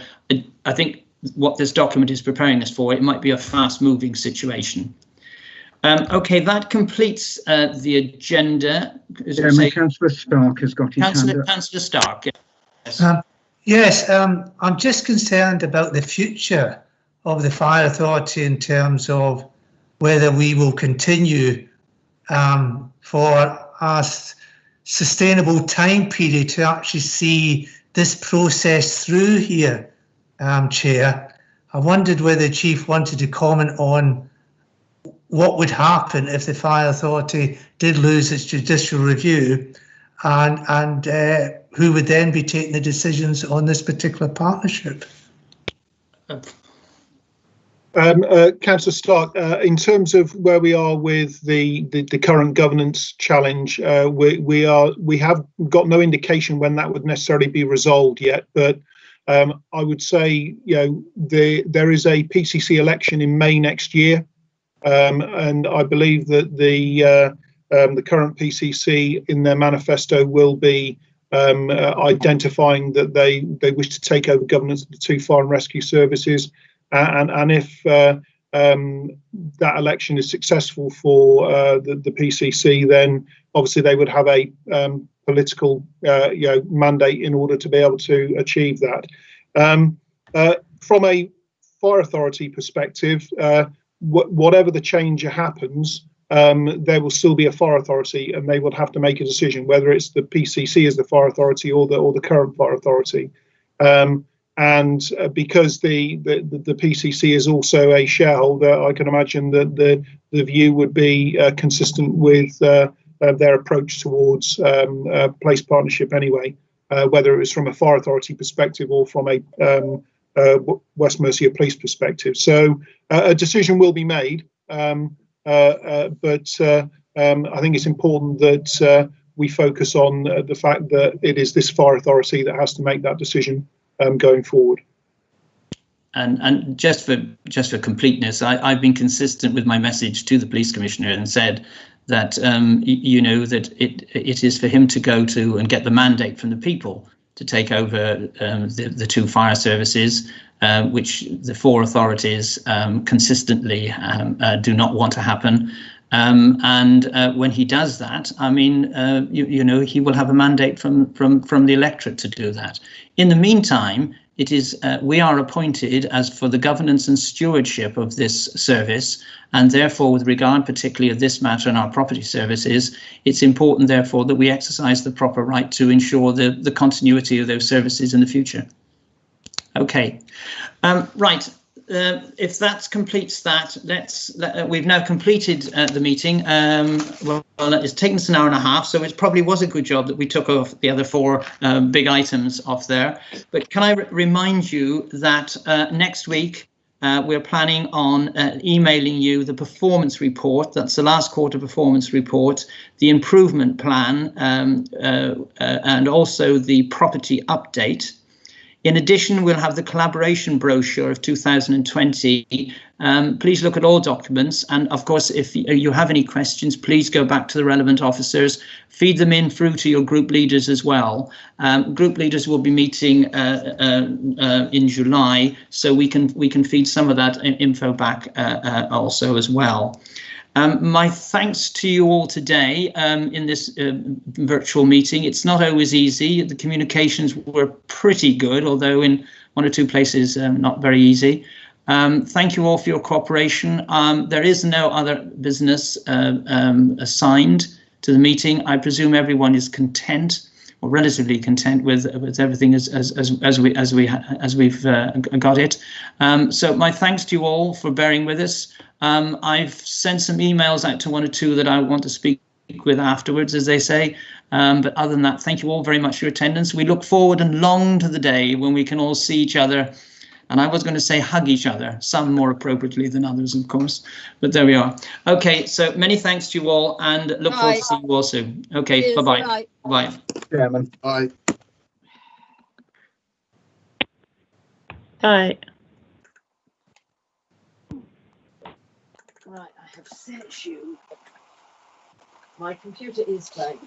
I think what this document is preparing us for, it might be a fast-moving situation. Okay, that completes the agenda. Councillor Stark has got his hand up. Councillor Stark, yes. Yes, I'm just concerned about the future of the Fire Authority in terms of whether we will continue for a sustainable time period to actually see this process through here, Chair. I wondered whether the Chief wanted to comment on what would happen if the Fire Authority did lose its judicial review, and who would then be taking the decisions on this particular partnership. Councillor Stark, in terms of where we are with the current governance challenge, we have got no indication when that would necessarily be resolved yet, but I would say there is a PCC election in May next year. And I believe that the current PCC in their manifesto will be identifying that they wish to take over governance of the 2 fire and rescue services, and if that election is successful for the PCC, then obviously they would have a political mandate in order to be able to achieve that. From a fire authority perspective, whatever the change happens, there will still be a fire authority, and they will have to make a decision whether it's the PCC as the fire authority or the current fire authority. And because the PCC is also a shareholder, I can imagine that the view would be consistent with their approach towards place partnership anyway, whether it was from a fire authority perspective or from a West Mercia Police perspective. So a decision will be made, but I think it's important that we focus on the fact that it is this fire authority that has to make that decision going forward. And just for completeness, I've been consistent with my message to the police commissioner and said that that it is for him to go to and get the mandate from the people to take over the 2 fire services, which the 4 authorities consistently do not want to happen. And when he does that, I mean, he will have a mandate from the electorate to do that. In the meantime, it is we are appointed as for the governance and stewardship of this service, and therefore, with regard particularly of this matter and our property services, it's important, therefore, that we exercise the proper right to ensure the continuity of those services in the future. Okay, right. if that completes that, we've now completed the meeting. Well, it's taken us an hour and a half, so it probably was a good job that we took off the other 4 big items off there. But can I remind you that next week we're planning on emailing you the performance report. That's the last quarter performance report, the improvement plan, and also the property update. In addition, we'll have the collaboration brochure of 2020. Please look at all documents. And of course, if you have any questions, please go back to the relevant officers, feed them in through to your group leaders as well. Group leaders will be meeting in July, so we can feed some of that info back also as well. My thanks to you all today in this virtual meeting. It's not always easy. The communications were pretty good, although in 1 or 2 places not very easy. Thank you all for your cooperation. There is no other business assigned to the meeting. I presume everyone is content, or relatively content with everything as we've got it. So my thanks to you all for bearing with us. I've sent some emails out to 1 or 2 that I want to speak with afterwards, as they say. But other than that, thank you all very much for your attendance. We look forward and long to the day when we can all see each other. And I was going to say hug each other, some more appropriately than others, of course. But there we are. Okay, so many thanks to you all, and look forward to seeing you all soon. Okay, bye-bye. Bye. Chairman. Bye. Bye. Right, I have set you. My computer is playing.